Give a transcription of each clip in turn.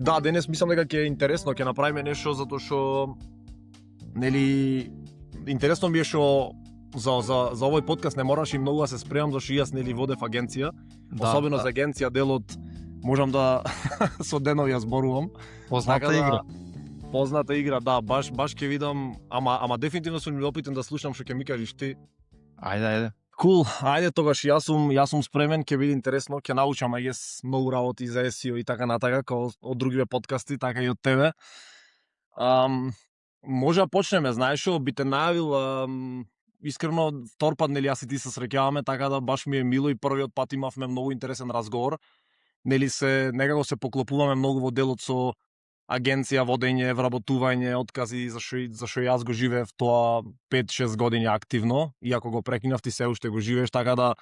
Да, денес мислам дека ќе е интересно, ќе направиме нешто затоа што нели интересно ми е што за овој подкаст не мораш и многу да се спремам зашто јас нели водев агенција, особено за агенција делот можам да со денови ја зборувам. Позната игра. Позната игра, да, баш ќе видам, ама дефинитивно сум любопитен да слушам што ќе ми кажеш ти. Ајде. Кул, ајде тогаш јас сум спремен, ќе биде интересно, ќе научам многу работи за SEO и така натака, како од другиве подкасти, така и од тебе. Може да почнеме, знаеш што, би те најавил, искрено втор пат нели јас и ти се среќаваме, така да баш ми е мило и првиот пат имавме многу интересен разговор. Нели некако се поклопуваме многу во делот со агенција, водење, вработување, откази, зашо јас го живеев тоа 5-6 години активно, иако го прекинав, ти се уште го живееш, така да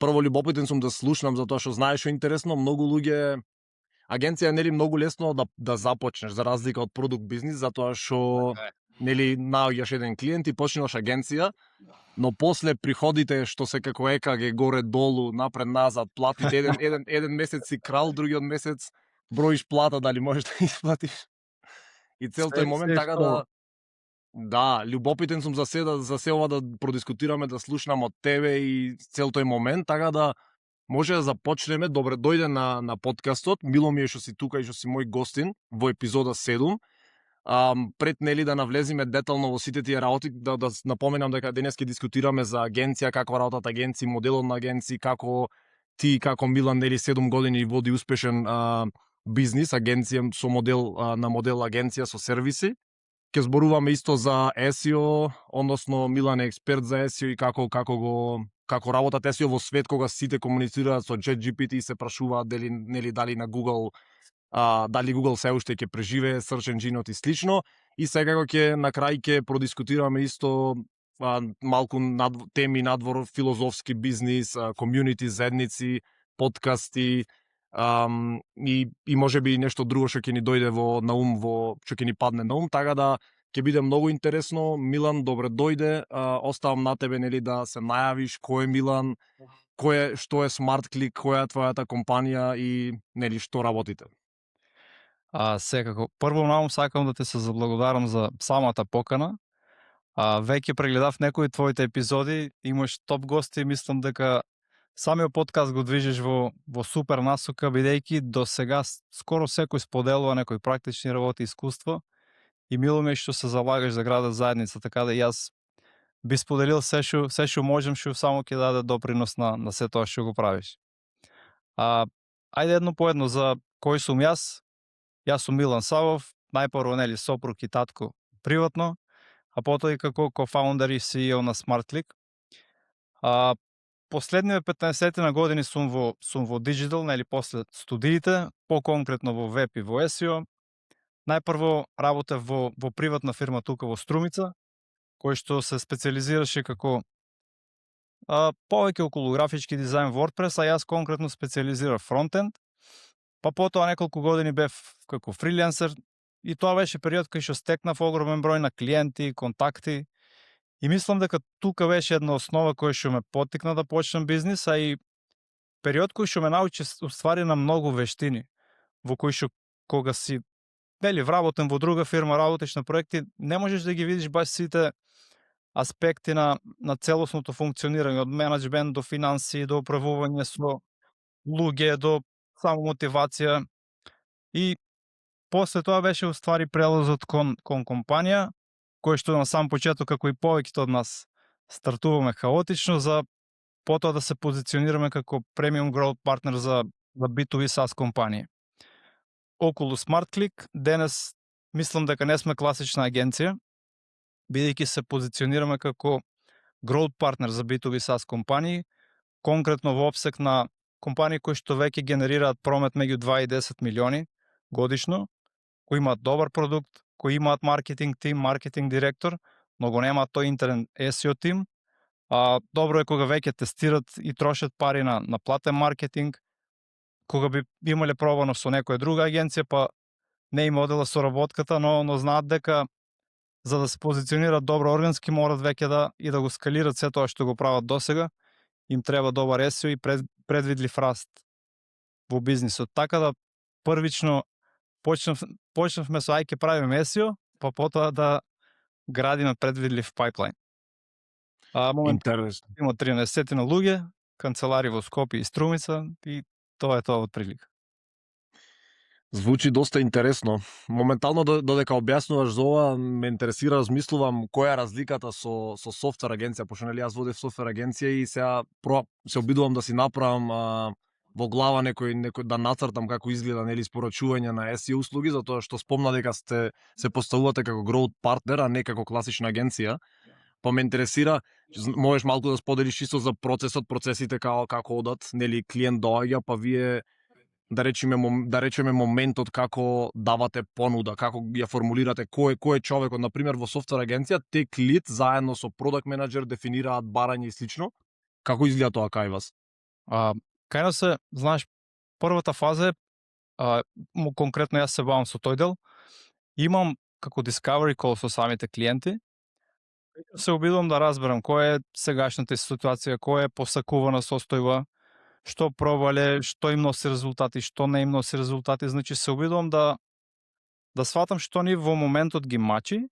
прво любопитен сум да слушнам, затоа што знаеш што е интересно, многу луѓе агенција нели многу лесно да започнеш за разлика од продукт бизнис, затоа што нели наоѓаш еден клиент и почнуваш агенција, но после приходите што се како ЕКГ горе долу, напред назад, платите еден месец си крал, другиот месец броиш плата дали можеш да исплатиш. И цел тој момент така да, любопитен сум за се ова да продискутираме, да слушнам од тебе и цел тој момент, така да може да започнеме. Добре дојде на подкастот. Мило ми е што си тука и што си мој гостин во епизода 7. Пред нели да навлезиме детално во сите тие работи, да напоменам дека денес ќе дискутираме за агенција, каква работат агенции, моделот на агенции, како ти, како Милан, нели 7 години води успешен бизнис, агенција со модел агенција со сервиси. Ќе зборуваме исто за SEO, односно Милан е експерт за SEO и како работат SEO во свет кога сите комуницираат со ChatGPT и се прашуваат дали на Google дали Google се уште ќе преживее search engine и слично. И сега на крај ќе продискутираме исто малку теми надвор филозофски бизнис, комјунити, заедници, подкасти, и можеби нешто друго што ќе ни дојде на ум, што ќе ни падне на ум, така да ќе биде многу интересно. Милан, добре дојде. Оставам на тебе нели да се најавиш кој е Милан, што е SmartClick, која е твојата компанија и нели што работите. Секако. Прво сакам да ти се заблагодарам за самата покана. Веќе прегледав некои од твоите епизоди, имаш топ гости, мислам дека самиот подкаст го движиш во супер насока, бидејќи до сега скоро секој споделува некои практични работи, искуства, и мило ми е што се залагаш за градот заедница, така да јас би споделил се што можам, што само ќе даде допринос на се тоа што го правиш. Ајде едно по едно за кој сум јас. Јас сум Милан Савов, најпрво нели сопруг и татко приватно, а потоа и како кофаундер и CEO на SmartClick. Последниве 15 години сум во диджитал, нели после студиите, по-конкретно во веб и во SEO. Најпрво работев во приватна фирма тука во Струмица, кој што се специализираше како повеќе околу графички дизајн WordPress, а јас конкретно специализирав фронтенд. Па потоа неколку години бев како фриленсер и тоа беше период кај што стекнав огромен број на клиенти, контакти. И мислам дека тука беше една основа која што ме поттикна да почнам бизнис, а и период кој што ме научи уствари на многу вештини, во кој што кога си вработен во друга фирма, работиш на проекти, не можеш да ги видиш баш сите аспекти на целосното функционирање, од менаџмент до финанси, до управување со луѓе, до само мотивација. И после тоа беше уствари прелазот кон компанија, кој што на сам почеток, како и повеќето од нас, стартуваме хаотично, за потоа да се позиционираме како премиум growth партнер за B2B SaaS компании. Околу SmartClick денес мислам дека не сме класична агенција, бидејќи се позиционираме како growth партнер за B2B SaaS компании, конкретно во опсек на компании кои што веќе генерираат промет меѓу 2 и 10 милиони годишно, кои имаат добар продукт, кои имаат маркетинг тим, маркетинг директор, но го немаат тој интерен SEO тим. Добро е кога веќе тестират и трошат пари на платен маркетинг, кога би имале пробано со некоја друга агенција, па не им одела соработката, но знаат дека за да се позиционират добро органски, морат веќе да го скалират се тоа што го прават досега. Им треба добар SEO и предвидлив раст во бизнисот. Така да првично почнавме со ајке правиме SEO, па потоа да градиме предвидлив пайплайн. Моментално Интересно. има 13 на луѓе, канцелари во Скопје и Струмица и тоа е тоа од прилика. Звучи доста интересно. Моментално додека објаснуваш за ова, ме интересира, размислувам која е разликата со софтвер агенција, пошто нели јас водев софтвер агенција и сега се обидувам да си направам во глава некој да нацртам како изгледа нели испорачување на SEO услуги, затоа што спомна дека се поставувате како growth партнер, а не како класична агенција. Па ме интересира, можеш малку да споделиш исто за процесите како одат, нели клиент доаѓа, па вие да речеме моментот како давате понуда, како ја формулирате кој е човекот, на пример во софтвер агенција, тек лид заедно со продакт менаџер дефинираат барање и слично. Како изгледа тоа кај вас? Кај нас е, знаеш, првата фаза е, конкретно јас се бавам со тој дел, имам како discovery call со самите клиенти, се обидувам да разберам која е сегашната ситуација, која е посакувана состојба, што пробале, што им носи резултати, што не им носи резултати, значи се обидувам да сватам што ни во моментот ги мачи,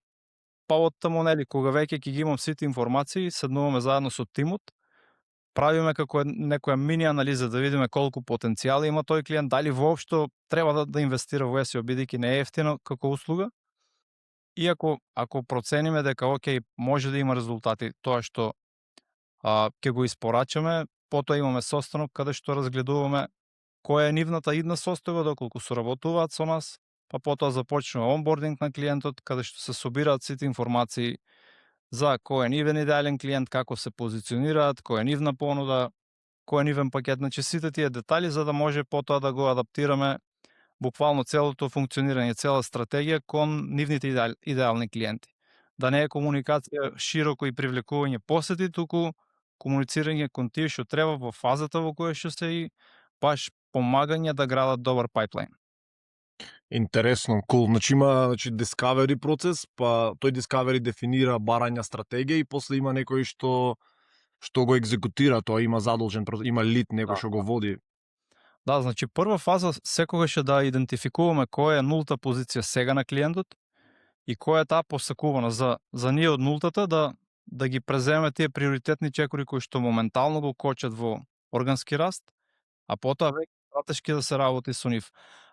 па од таму нели кога веќе ќе ги имам сите информации, седнуваме заедно со тимот, правиме како некоја мини анализа да видиме колку потенцијал има тој клиент, дали воопшто треба да инвестира во SEO бидејќи не е ефтино како услуга. И ако процениме дека окей, може да има резултати тоа што ќе го испорачаме, потоа имаме состанок каде што разгледуваме која е нивната идна состојба, доколку соработуваат со нас, па потоа започнува онбординг на клиентот, каде што се собираат сите информации за кој е нивен идеален клиент, како се позиционираат, која е нивна понуда, кој е нивен пакет, значи сите тие детали за да може потоа да го адаптираме буквално целото функционирање, цела стратегија кон нивните идеални клиенти. Да не е комуникација широко и привлекување посети, туку комуницирање кон тие што треба во фазата во која што се и баш помагање да градат добар пайплайн. Интересно, cool. Значи има discovery процес, па тој discovery дефинира барања стратегија и после има некој што го екзекутира, тоа има задолжен, има лид некој што го води. Да, значи прва фаза секогаш е да идентификуваме која е нулта позиција сега на клиентот и која е таа посакувана за ние од нултата да ги преземе тие приоритетни чекори кои што моментално го кочат во органски раст, а потоа веќе стратешки да се работи со нив.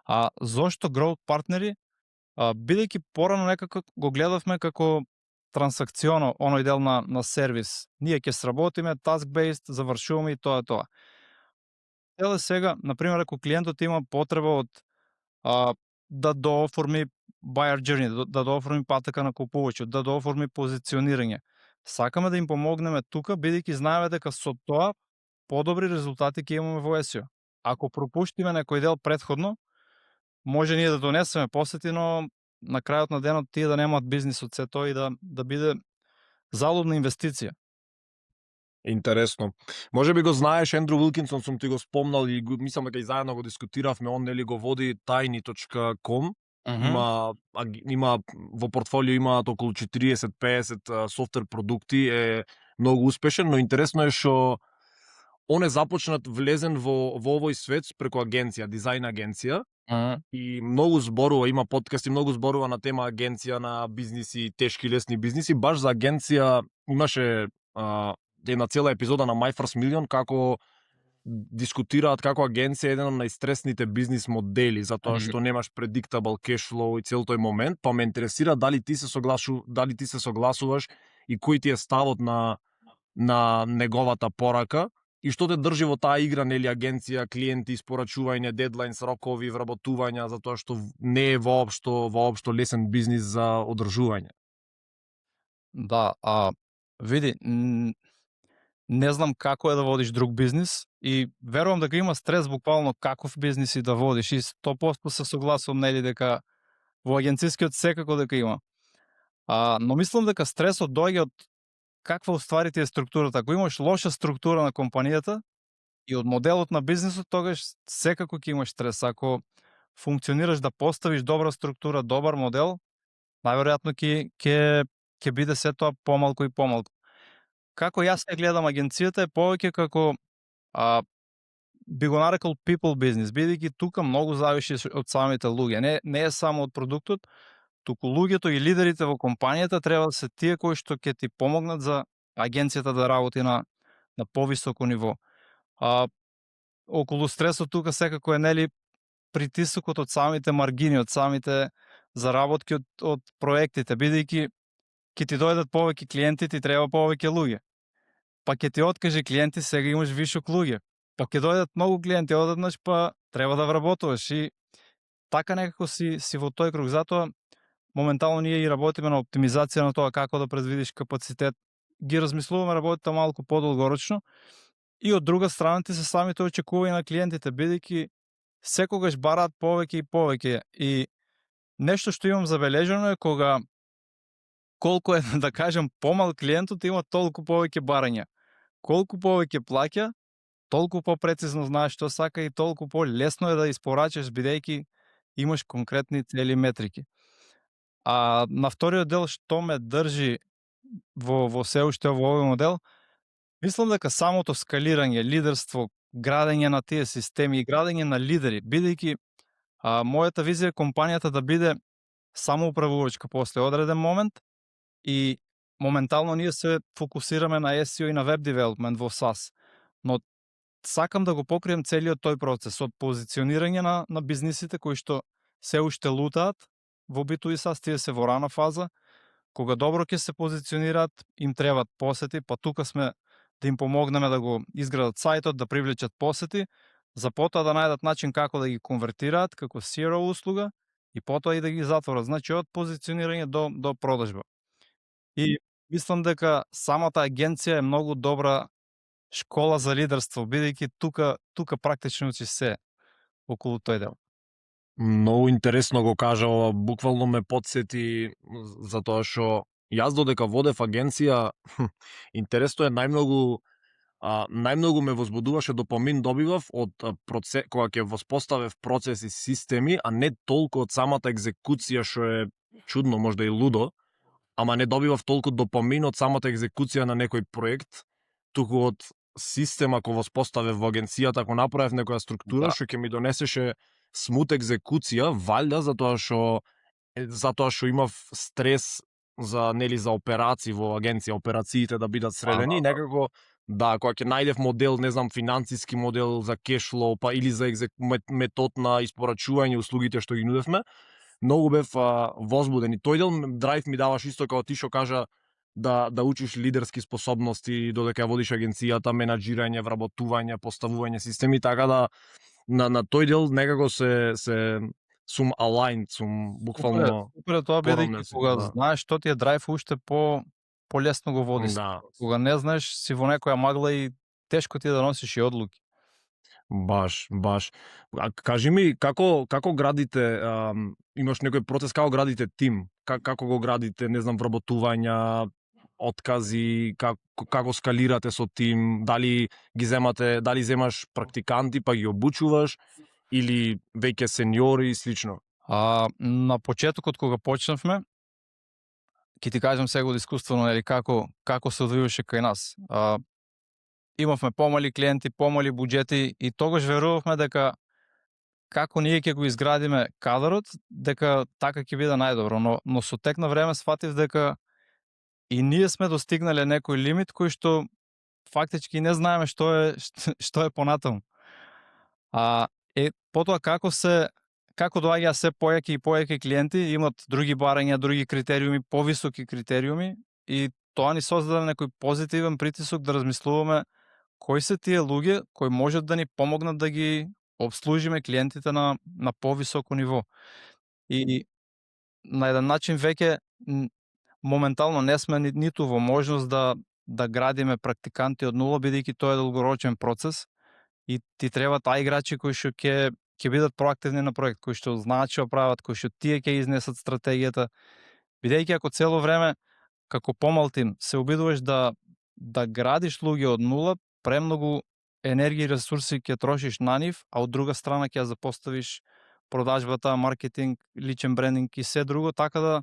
А зошто growth партнери? Бидејќи порано некако го гледавме како трансакционо оној дел на сервис. Ние ќе сработиме task-based, завршуваме и тоа. Теле сега, например, ако клиентот има потреба од да дооформи buyer journey, да дооформи патека на купувачот, да дооформи позиционирање. Сакаме да им помогнеме тука, бидејќи знаеме дека со тоа подобри резултати ќе имаме во SEO. Ако пропуштиме некој дел предходно, може ние да донесеме посети, но на крајот на денот тие да немаат бизнис од се тоа и да биде залудна инвестиција. Интересно. Може би го знаеш, Ендрю Уилкинсон сум ти го спомнал и мислам дека и заедно го дискутиравме, он нели го води tiny.com. Има во портфолио имаат околу 40-50 софтвер продукти, е многу успешен, но интересно е што он е започнат влезен во овој свет преку агенција, дизајн агенција. И многу зборува, има подкасти, многу зборува на тема агенција, на бизниси, тешки лесни бизниси. Баш за агенција имаше една цела епизода на My First Million како дискутираат како агенција е еден од најстресните бизнис модели, затоа што немаш predictable cash flow и цел тој момент, па ме интересира дали ти се согласуваш и кој ти е ставот на неговата порака и што те држи во таа игра, нели, агенција, клиенти, испорачување, дедлайнс, рокови, вработувања, затоа што не е воопшто лесен бизнис за одржување. Да, види, не знам како е да водиш друг бизнис и верувам дека има стрес буквално каков бизнис и да водиш и 100% се согласувам нели дека во агенцискиот секако дека има. Но мислам дека стресот доаѓа од каква уствари ти е структурата. Ако имаш лоша структура на компанијата и од моделот на бизнисот, тогаш секако ќе имаш стрес. Ако функционираш да поставиш добра структура, добар модел, најверојатно ќе биде се тоа помалку и помалку. Како јас ја гледам агенцијата е повеќе како би го нарекол people business, бидејќи тука многу зависи од самите луѓе. Не е само од продуктот, туку луѓето и лидерите во компанијата треба да се тие кои што ќе ти помогнат за агенцијата да работи на повисоко ниво. Околу стресот тука секако е нели притисокот од самите маргини, од самите заработки од проектите, бидејќи ќе ти дојдат повеќе клиенти, ти треба повеќе луѓе. Па ќе ти откаже клиенти, сега имаш вишок луѓе. Па ќе дојдат многу клиенти одеднаш, па треба да вработуваш и така некако си во тој круг. Затоа моментално ние и работиме на оптимизација на тоа како да предвидиш капацитет. Ги размислуваме работите малку подолгорочно и од друга страна ти се самите очекувања на клиентите, бидејќи секогаш бараат повеќе и повеќе. И нешто што имам забележано е кога колку е, да кажем, помал клиентот има толку повеќе барања. Колку повеќе плаќа, толку попрецизно знаеш што сака и толку полесно е да испорачаш, бидејќи имаш конкретни цели метрики. А на вториот дел што ме држи во се уште во овој модел, мислам дека самото скалирање, лидерство, градење на тие системи и градење на лидери, бидејќи мојата визија е компанијата да биде самоуправувачка после одреден момент и моментално ние се фокусираме на SEO и на web development во SaaS. Но сакам да го покрием целиот тој процес од позиционирање на бизнисите кои што се уште лутаат во B2B SaaS, тие се во рана фаза. Кога добро ќе се позиционираат, им требаат посети, па тука сме да им помогнеме да го изградат сајтот, да привлечат посети, за потоа да најдат начин како да ги конвертираат како CRO услуга и потоа и да ги затворат. Значи од позиционирање до продажба. И мислам дека самата агенција е многу добра школа за лидерство, бидејќи тука практично учи се околу тој дел. Многу интересно го кажа ова, буквално ме потсети за тоа што јас додека водев агенција, интересно е најмногу ме возбудуваше допамин добивав од кога ќе воспоставев процеси, системи, а не толку од самата екзекуција што е чудно, можда и лудо, ама не добивав толку допамин од самата екзекуција на некој проект, туку од система кој воспоставев во агенцијата, ако направев некоја структура што ќе ми донесеше смут екзекуција, валјда затоа што имав стрес за операции во агенција, операциите да бидат средени, и некако кога ќе најдев модел, не знам, финансиски модел за кешфлоу, па или за метод на испорачување услугите што ги нудевме, многу бев возбуден. И тој дел драйв ми даваш исто како ти што кажа да учиш лидерски способности додека ја водиш агенцијата, менаџирање, вработување, поставување системи, така да на тој дел некако сум aligned, сум буквално Супер тоа, бидејќи кога знаеш што ти е драйв, уште полесно го водиш. Кога не знаеш, си во некоја магла и тешко ти е да носиш и одлуки. Баш. Кажи ми, како градите, имаш некој процес, како градите тим? Како го градите, не знам, вработувања, откази, како скалирате со тим, дали земаш практиканти па ги обучуваш или веќе сеньори и слично? На почетокот кога почнавме, ќе ти кажам сега од искуствено како се одвиваше кај нас. Имавме помали клиенти, помали буџети и тогаш верувавме дека како ние ќе го изградиме кадарот, дека така ќе биде најдобро, но со тек на време сфатив дека и ние сме достигнале некој лимит кој што фактички не знаеме што е понатаму. Потоа како доаѓа се појаки и појаки клиенти, имат други барања, други критериуми, повисоки критериуми и тоа ни создаде некој позитивен притисок да размислуваме кои се тие луѓе кои можат да ни помогнат да ги обслужиме клиентите на повисоко ниво. И на еден начин веќе моментално не сме ниту во можност да градиме практиканти од нула, бидејќи тоа е долгорочен процес и ти требаат играчи кои што ќе бидат проактивни на проект, кои што знаат што прават, кои што тие ќе изнесат стратегијата, бидејќи ако цело време како помал тим се обидуваш да градиш луѓе од нула, премногу енергија и ресурси ќе трошиш на нив, а од друга страна ќе ја запоставиш продажбата, маркетинг, личен брендинг и се друго, така да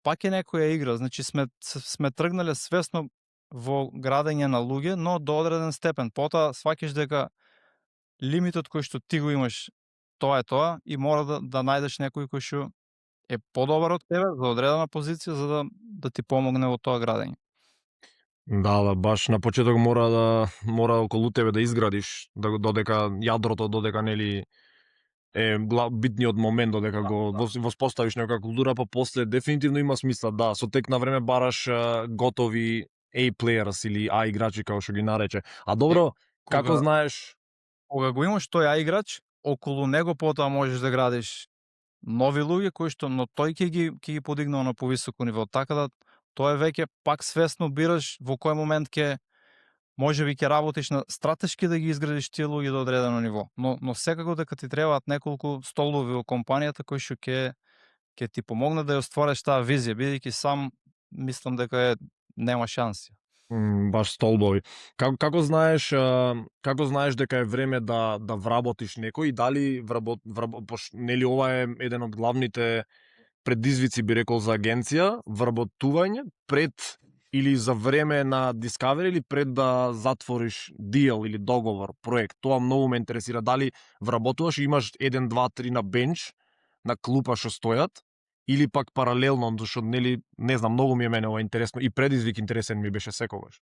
пак е некоја игра. Значи сме тргнале свесно во градење на луѓе, но до одреден степен. Потоа сваќаш дека лимитот кој што ти го имаш, тоа е тоа и мора да најдеш некој кој што е подобар од тебе за одредена позиција за да ти помогне во тоа градење. Да, баш на почеток мора околу тебе да изградиш, додека јадрото, додека нели е битниот момент, додека го воспоставиш некоја култура, па после дефинитивно има смисла, да, со тек на време бараш готови A players или А играчи како што ги нарече. А добро, како знаеш? Кога го имаш тој А играч, околу него потоа можеш да градиш нови луѓе кои што, но тој ќе ги подигнува на повисоко ниво, така да тоа е веќе пак свесно бираш во кој момент можеби ќе работиш на стратешки да ги изградиш тие луѓе до одредено ниво, но секако дека ти требаат неколку столови во компанијата кои што ќе ти помогнат да ја оствариш таа визија, бидејќи сам мислам дека нема шанси. Баш столбови. Како знаеш дека е време да вработиш некој и дали нели ова е еден од главните предизвици, би рекол, за агенција, вработување пред или за време на Discovery или пред да затвориш дил или договор, проект. Тоа многу ме интересира. Дали вработуваш и имаш 1, 2, 3 на бенч, на клупа што стојат, или пак паралелно, зашто нели не знам, многу ми е мене ова интересно и предизвик интересен ми беше секогаш.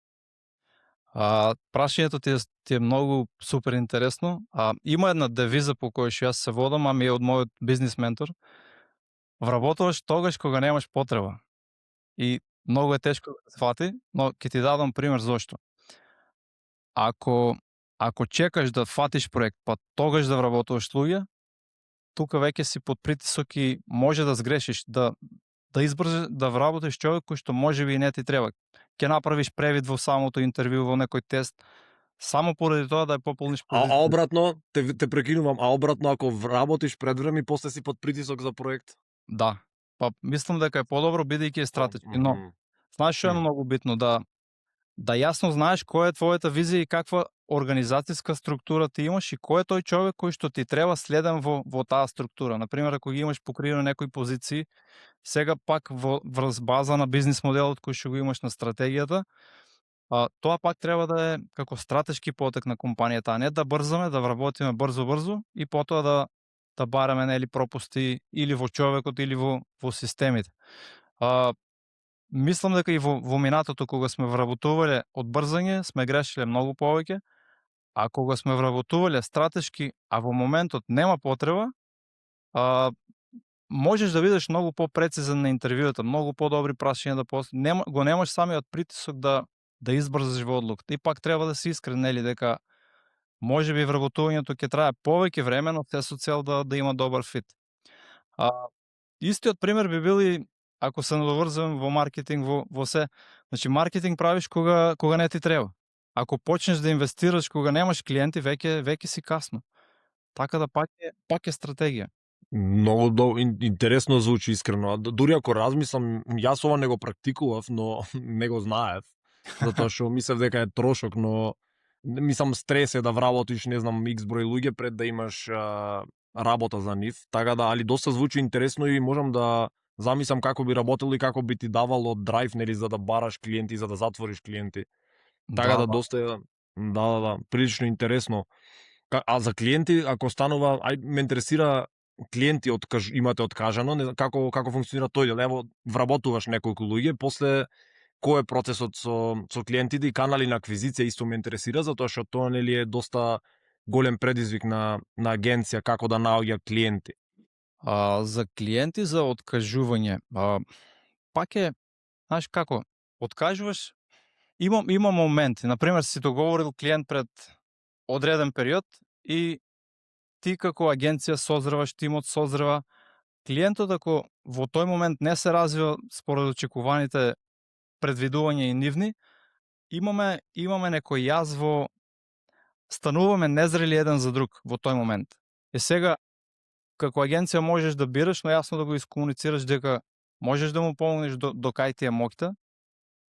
Прашањето ти е многу супер интересно. Има една девиза по која што јас се водам, ми е од мојот бизнис ментор. Вработуваш тогаш кога немаш потреба. И многу е тешко да се фати, но ќе ти дадам пример зошто. Ако чекаш да фатиш проект, па тогаш да вработуваш луѓе, тука веќе си под притисок и може да сгрешиш, да избрзеш да вработиш човек кој што можеби и не ти треба. Ќе направиш превид во самото интервју, во некој тест, само поради тоа да ја пополниш позиција. А обратно, те прекинувам, обратно ако вработиш пред време и после си под притисок за проект? Да. Па мислам дека е подобро бидејќи е стратешки, но знаеш што е многу битно, да јасно знаеш која е твојата визија и каква организацијска структура ти имаш и кој е тој човек кој што ти треба следен во таа структура. Например, ако ги имаш покриено некои позиции, сега пак врз база на бизнис моделот кој што го имаш на стратегијата, тоа пак треба да е како стратешки потек на компанијата, а не да брзаме, да вработиме брзо и потоа да бараме нели пропусти или во човекот или во системите. Мислам дека и во минатото кога сме вработувале од брзање, сме грешиле многу повеќе, а кога сме вработувале стратешки, а во моментот нема потреба, можеш да бидеш многу попрецизен на интервјуата, многу подобри прашања да го немаш самиот притисок да избрзаш во одлуката. И пак треба да си искрен, нели, дека можеби вработувањето ќе трае повеќе време, но се со цел да има добар фит. Истиот пример би бил и ако се надоврзувам во маркетинг, во се. Значи, маркетинг правиш кога не ти треба. Ако почнеш да инвестираш кога немаш клиенти, веќе си касно. Така да пак е стратегија. Многу интересно звучи, искрено. Дури ако размислам, јас ова не го практикував, но не го знаев. Затоа што мислев дека е трошок, но мислам стрес е да вработиш, не знам, X број луѓе пред да имаш работа за нив. Така да, али доста звучи интересно и можам да замислам како би работело и како би ти давало драйв, нели, за да бараш клиенти, за да затвориш клиенти. Така да доста прилично интересно. А за клиенти, ако станува, ме интересира клиенти имате откажано, не знам како функционира тој дел. Ево, вработуваш неколку луѓе, после кој е процесот со клиентите и канали на аквизиција исто ме интересира, затоа што тоа нели е доста голем предизвик на агенција како да наоѓа клиенти. За клиенти за откажување, пак е, знаеш како, откажуваш, има моменти, например си договорил клиент пред одреден период и ти како агенција созреваш, тимот созрева, клиентот ако во тој момент не се развива според очекуваните предвидувања и нивни, имаме некој јаз стануваме незрели еден за друг во тој момент. Сега, како агенција можеш да бираш, но јасно да го искомуницираш дека можеш да му помогнеш до кај ти е моќта,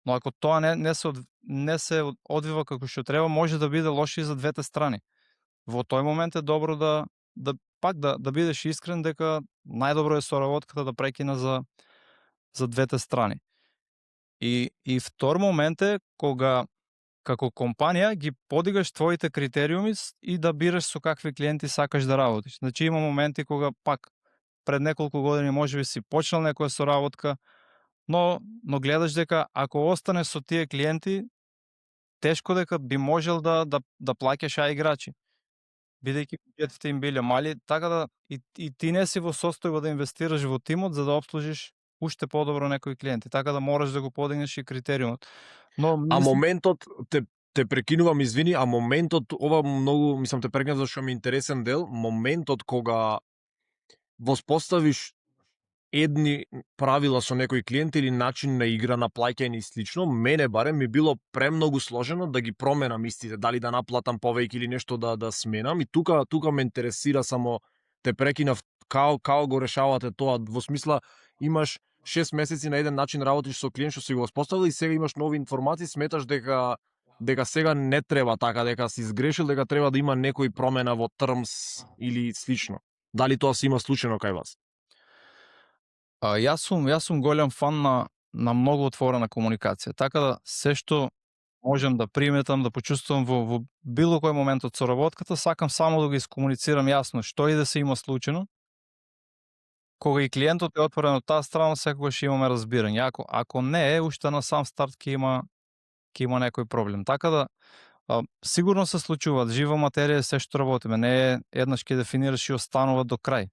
но ако тоа не се одвива како што треба, може да биде лошо и за двете страни. Во тој момент е добро да бидеш искрен дека најдобро е соработката да прекина за двете страни. И втор момент е кога како компанија ги подигаш твоите критериуми и да бираш со какви клиенти сакаш да работиш. Значи има моменти кога пак пред неколку години можеби си почнал некоја соработка, но гледаш дека ако остане со тие клиенти, тешко дека би можел да плаќаш а играчи, бидејќи буџетите им биле мали, така да и ти не си во состојба да инвестираш во тимот за да обслужиш уште подобро некои клиенти, така да мораш да го подигнеш и критериумот. Но А мислам, моментот, те прекинувам, извини, а моментот, ова многу, мислам, те прекинав зашто ми е интересен дел, моментот кога воспоставиш едни правила со некој клиент или начин на игра, на плаќање и слично, мене барем ми било премногу сложено да ги променам истите, дали да наплатам повеќе или нешто да сменам, и тука ме интересира, само те прекинав, као го решавате тоа, во смисла имаш 6 месеци на еден начин работиш со клиент што си го воспоставил и сега имаш нови информации, сметаш дека сега не треба така, дека си сгрешил, дека треба да има некој промена во terms или слично. Дали тоа се има случајно кај вас? јас сум голем фан на многу отворена комуникација, така да се што можам да приметам, да почувствувам во било кој момент од соработката, сакам само да го искомуницирам јасно што и да се има случајно. Кога и клиентот е отворен од таа страна, секогаш имаме разбирање. Ако не е, уште на сам старт ќе има некој проблем. Така да сигурно се случуваат, жива материја е се што работиме, не е еднаш ќе дефинираш и останува до крај.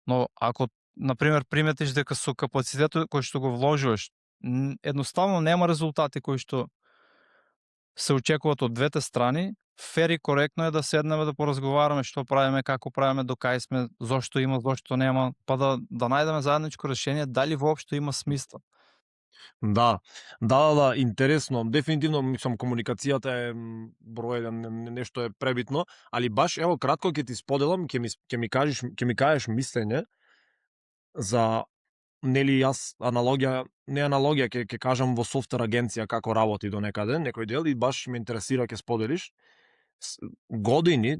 Но ако например приметиш дека со капацитетот кој што го вложуваш едноставно нема резултати кои што се очекуваат од двете страни, фер и коректно е да седнеме да поразговараме што правиме, како правиме, до кај сме, зошто има, зошто нема, па да најдеме заедничко решение дали воопшто има смисла. Да, интересно. Дефинитивно, мислам, комуникацијата е број еден, нешто е пребитно, али баш, ево, кратко ќе ти споделам, ќе ми кажеш мислење за, нели, јас ќе кажам во софтвер агенција како работи до некаде, некој дел, и баш ме интересира, ќе споделиш. Години,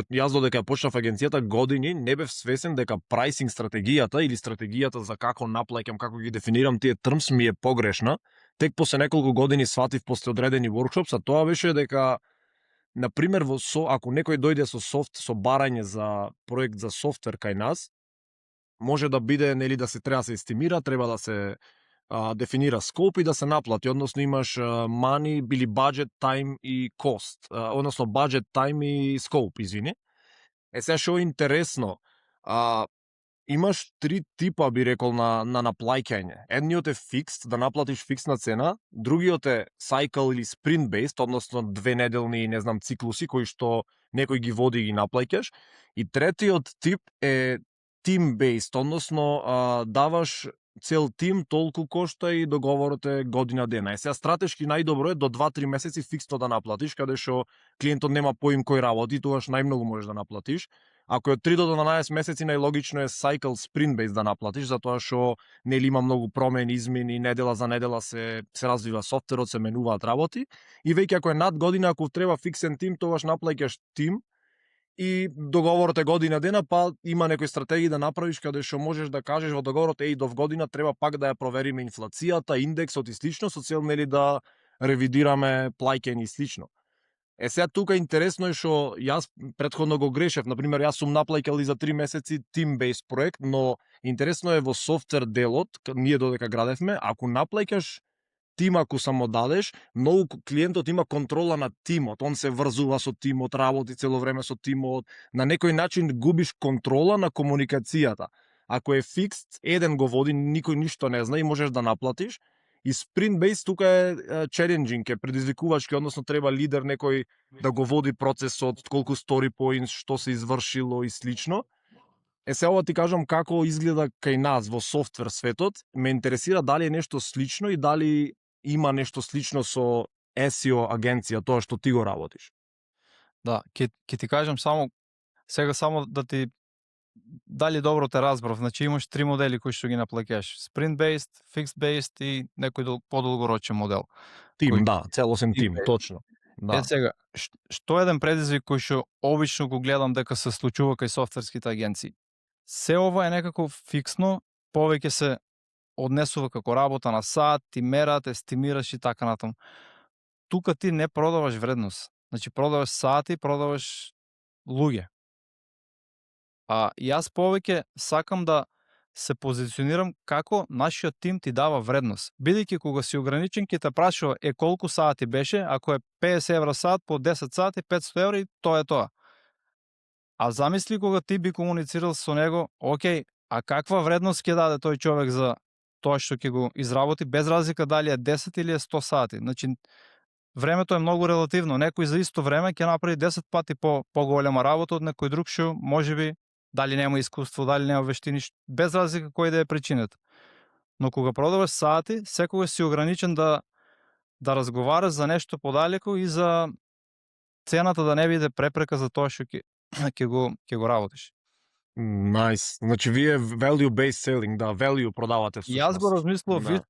јас додека ја почнав агенцијата, години не бев свесен дека прайсинг стратегијата или стратегијата за како наплаќам, како ги дефинирам тие термс ми е погрешна. Тек после неколку години сватив после одредени workshops, а тоа беше дека, например, ако некој дојде со барање за проект за софтвер кај нас, може да биде, нели, да се треба се естимира, треба да се дефинира скоп и да се наплати, односно имаш money, били budget, time и cost, односно budget, time и scope, извини. Сега што е интересно, имаш три типа, би рекол, на наплаќање. Едниот е фикст, да наплатиш фиксна цена, другиот е cycle или sprint based, односно 2 неделни, не знам, циклуси кои што некој ги води и ги наплаќаш, и третиот тип е team based, односно даваш цел тим толку кошта и договорот е година дена. Сега стратешки најдобро е до 2-3 месеци фиксно да наплатиш, каде што клиентот нема поим кој работи, тогаш најмногу можеш да наплатиш. Ако е од 3 до 12 месеци, најлогично е cycle sprint based да наплатиш, затоа што нели има многу промени, измени, недела за недела се развива софтверот, се менуваат работи, и веќе ако е над година, ако треба фиксен тим, тогаш наплаќаш тим и договорот е година дена, па има некои стратегии да направиш каде што можеш да кажеш во договорот, до година треба пак да ја провериме инфлацијата, индексот и слично, со цел, нели, да ревидираме плаќање и слично. Сега тука интересно е што јас претходно го грешев, например, јас сум наплаќал и за 3 месеци team-based проект, но интересно е во софтвер делот, ние додека градевме, ако наплаќаш тим, ако само дадеш, многу клиентот има контрола на тимот, он се врзува со тимот, работи цело време со тимот, на некој начин губиш контрола на комуникацијата. Ако е фикст, еден го води, никој ништо не зна и можеш да наплатиш. И sprint based тука е challenging, е предизвикувачки, односно треба лидер некој да го води процесот, колку story points, што се извршило и слично. Сега ова ти кажам како изгледа кај нас во софтвер светот. Ме интересира дали е нешто слично и дали има нешто слично со SEO агенција, тоа што ти го работиш. Да, ќе ти кажам само да ти дали добро те разбрав. Значи имаш три модели кои што ги наплаќаш: sprint based, fixed based и некој подолгорочен модел. Тим, да, целосен тим, точно. Да. Сега, што е еден предизвик кој што обично го гледам дека се случува кај софтверските агенции? Се ова е некако фиксно, повеќе се однесува како работа на сат, ти мерат, естимираш и така натаму. тука ти не продаваш вредност. Значи продаваш сати, продаваш луѓе. И јас повеќе сакам да се позиционирам како нашиот тим ти дава вредност. Бидејќи кога си ограничен ќе те прашува колку сати беше, ако е 50 евра сат по 10 сати, 500 евра и тоа е тоа. А замисли кога ти би комуницирал со него, окей, а каква вредност ќе даде тој човек за тоа што ќе го изработи, без разлика дали е 10 или е 100 сати. Значи, времето е многу релативно. Некој за исто време ќе направи 10 пати поголема работа од некој друг што можеби дали нема искуство, дали нема вештини, без разлика кој да е причината. Но кога продаваш сати, секогаш си ограничен да разговараш за нешто подалеку и за цената да не биде препрека за тоа што ќе го работиш. Nice. Значи вие value based selling, да, value продавате И јас го размислував да.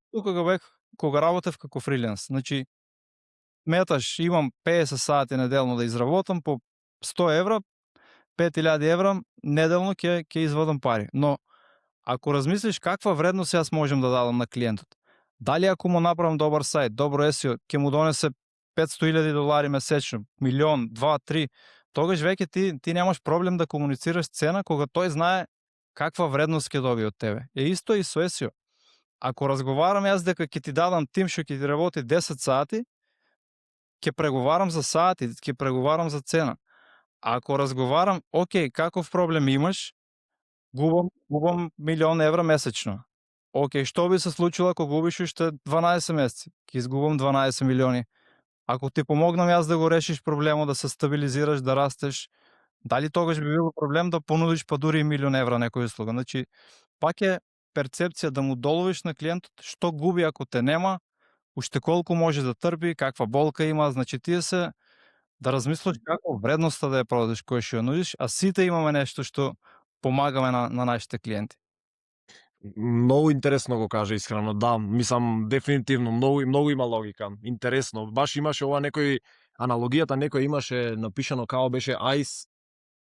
Кога работев како фриленс. Значи, меташ, имам 50 сати неделно да изработам по 100 евра, 5000 евра неделно ќе извадам пари. Но ако размислиш каква вредност јас можам да дадам на клиентот, дали ако му направам добар сајт, добро SEO, ќе му донесе $500,000 месечно, милион, 2, 3, тогаш веќе ти немаш проблем да комуницираш цена кога тој знае каква вредност ќе добие од тебе. Исто и со SEO. Ако разговарам јас дека ќе ти дадам тим што ќе ти работи 10 сати, ќе преговарам за сати, ќе преговарам за цена. А ако разговарам, окей, каков проблем имаш, губам милион евра месечно. Окей, што би се случило ако губиш уште 12 месеци? Ќе изгубам 12 милиони. Ако ти помогнам јас да го решиш проблемот, да се стабилизираш, да растеш, дали тогаш би било проблем да понудиш па дури и милион евра некоја услуга? Значи, пак е перцепција да му доловиш на клиентот што губи ако те нема, уште колку може да трпи, каква болка има, значи тие се да размислиш како вредноста да ја продадеш, кој што ја нудиш, а сите имаме нешто што помагаме на нашите клиенти. Многу интересно го кажа, искрено, да, мислам дефинитивно многу има логика. Интересно, баш имаше ова некој аналогијата, некој имаше напишано као беше ice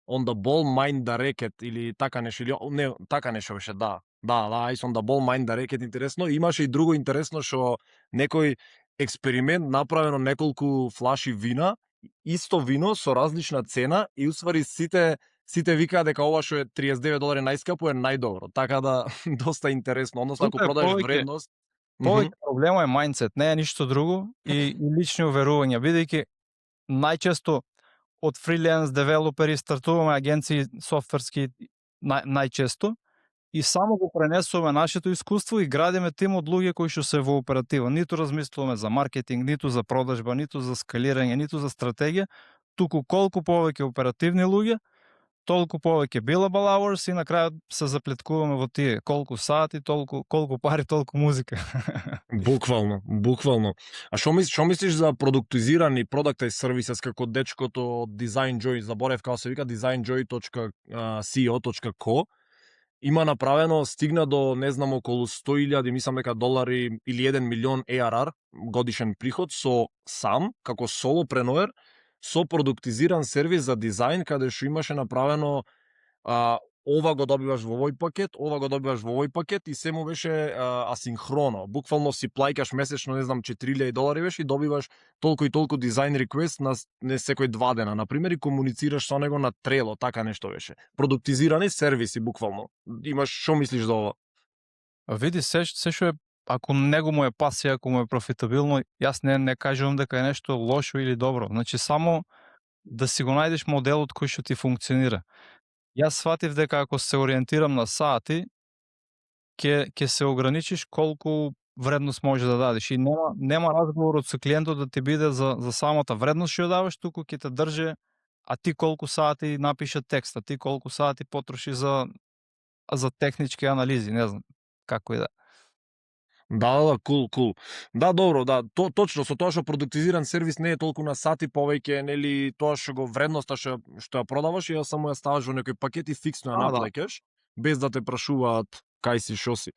on the ball, mind the racket или така нешто, или не, така нешто беше, да. Да, ice on the ball, mind the racket, интересно. Имаше и друго интересно што некој експеримент направено неколку флаши вина, исто вино со различна цена и усвари сите викаат дека ова што е $39 најскапо е најдобро. Така да доста интересно, односно ако продадеш вредност. Повеќе проблема е мајндсет, не е ништо друго и лични уверувања, бидејќи најчесто од фриленс девелопери стартуваме агенции софтверски најчесто и само го пренесуваме нашето искуство и градиме тим од луѓе кои што се во оператива. Ниту размислуваме за маркетинг, ниту за продажба, ниту за скалирање, ниту за стратегија, туку колку повеќе оперативни луѓе, толку повеќе billable hours и на крајот се заплеткуваме во тие колку сати, колку пари, толку музика. Буквално. А што мислиш за продуктизирани product and services како дечкото од DesignJoy, заборев како се вика designjoy.co.co, има направено, стигна до не знам околу 100,000, мислам дека долари или 1 милион ARR годишен приход со сам како солопренер со продуктизиран сервис за дизајн каде што имаше направено ова го добиваш во овој пакет, ова го добиваш во овој пакет и се му беше асинхроно. Буквално си плаќаш месечно, не знам, $4,000 беше и добиваш толку и толку дизајн реквест на не секој 2 дена, например, и комуницираш со него на Trello, така нешто беше. Продуктизирани сервиси буквално. Имаш, што мислиш за ова? Види, се што е, ако него му е пасија, ако му е профитабилно, јас не кажувам дека е нешто лошо или добро. Значи само да си го најдеш моделот кој што ти функционира. Јас сватив дека ако се ориентирам на сати, ќе се ограничиш колку вредност може да дадеш и нема разговорот со клиентот да ти биде за самата вредност што ја даваш, туку ќе те држе, а ти колку сати напиша текст, а ти колку сати потроши за технички анализи, не знам, како и да. Да, кул. Да, добро, да, точно со тоа што продуктизиран сервис не е толку на сати, повеќе нели тоа што го вредноста што ја продаваш и ја само ја ставаш во некој пакет и фиксно ја наплаќаш, без да те прашуваат кај си, шо си.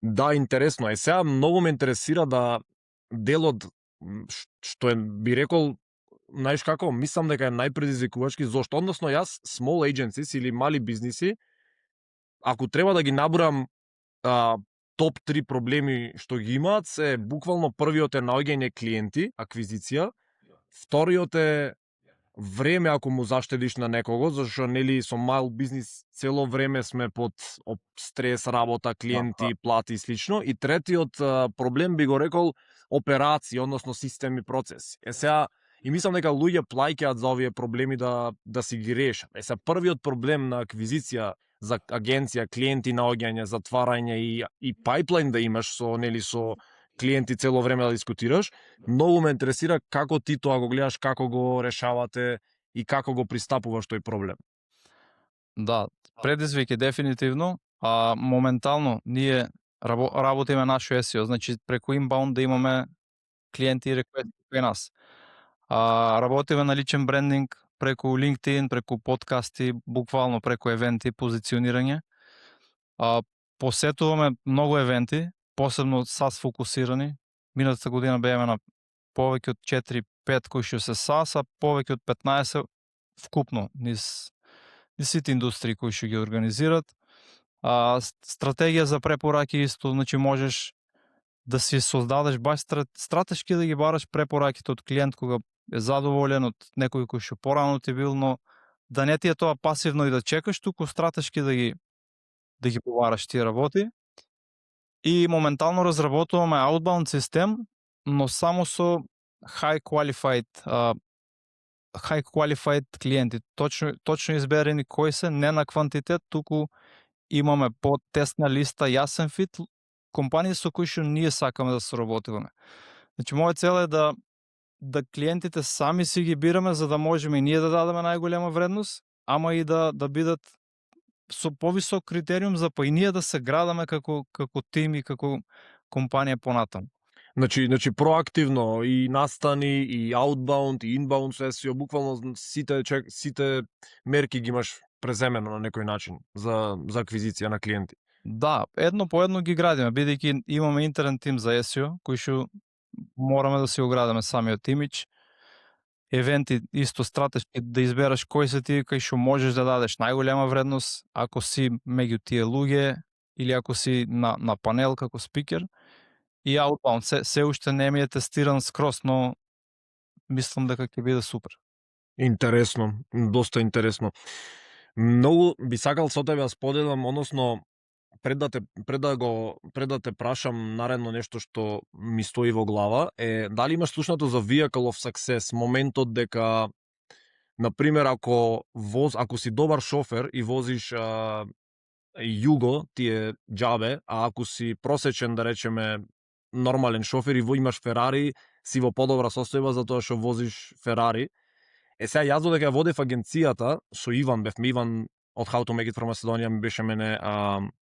Да, интересно е. Сега многу ме интересира да делот што би рекол, знаеш како, мислам дека е најпредизвикувачки, зошто? Односно јас small agencies или мали бизниси, ако треба да ги набрам топ 3 проблеми што ги имаат се буквално првиот е наоѓање клиенти, аквизиција, вториот е време ако му заштедиш на некого, зашто нели со мал бизнис цело време сме под стрес, работа, клиенти, плати и слично, и третиот проблем би го рекол операции, односно системи, процеси. Сега и мислам дека луѓе плаќаат за овие проблеми да си ги решат. Сега првиот проблем на аквизиција за агенција, клиенти наоѓање, затварање и пайплайн да имаш со клиенти цело време да дискутираш. Многу ме интересира како ти тоа го гледаш, како го решавате и како го пристапуваш тој проблем. Да, предизвик е дефинитивно, а моментално ние работиме нашо SEO, значи преку inbound да имаме клиенти и реквести кај нас. Работиме на личен брендинг преку LinkedIn, преку подкасти, буквално преку евенти, позиционирање. Посетуваме многу евенти, посебно SaaS фокусирани. Минатата година бееме на повеќе од 4-5 кои што се SaaS, а повеќе од 15 вкупно низ сите индустрии кои што ги организират. Стратегија за препораки исто, значи можеш да си создадеш баш стратешки да ги бараш препораките од клиент кога е задоволен од некој кој што порано ти бил, но да не ти е тоа пасивно и да чекаш, туку стратешки да ги побараш тие работи. И моментално разработуваме outbound систем, но само со high qualified клиенти, точно изберени кои се, не на квантитет, туку имаме по тесна листа, јасен фит, компании со кои што ние сакаме да соработуваме. Значи, моја цел е да клиентите сами си ги бираме, за да можеме и ние да дадеме најголема вредност, ама и да бидат со повисок критериум за па и ние да се градаме како тим и како компанија понатаму. Значи проактивно и настани, и outbound, и inbound SEO, буквално сите мерки ги имаш преземено на некој начин за аквизиција на клиенти. Да, едно по едно ги градиме, бидејќи имаме интерен тим за SEO, кој што мораме да си го градиме самиот имидж. Евенти исто стратешки да избераш кои се тие кај што можеш да дадеш најголема вредност, ако си меѓу тие луѓе или ако си на панел како спикер. И outbound се уште не ми е тестиран скрос, но мислам дека ќе биде супер. Интересно, доста интересно. Многу би сакал со тебе да споделам, односно пред да те прашам наредно нешто што ми стои во глава е дали имаш слушнато за Vehicle of Success, моментот дека например ако си добар шофер и возиш југо, ти е џабе, а ако си просечен, да речеме, нормален шофер и имаш Ферари, си во подобра состојба затоа што возиш Ферари. Сега јас додека водев агенцијата со Иван, Иван од How to Make It from Macedonia ми беше мене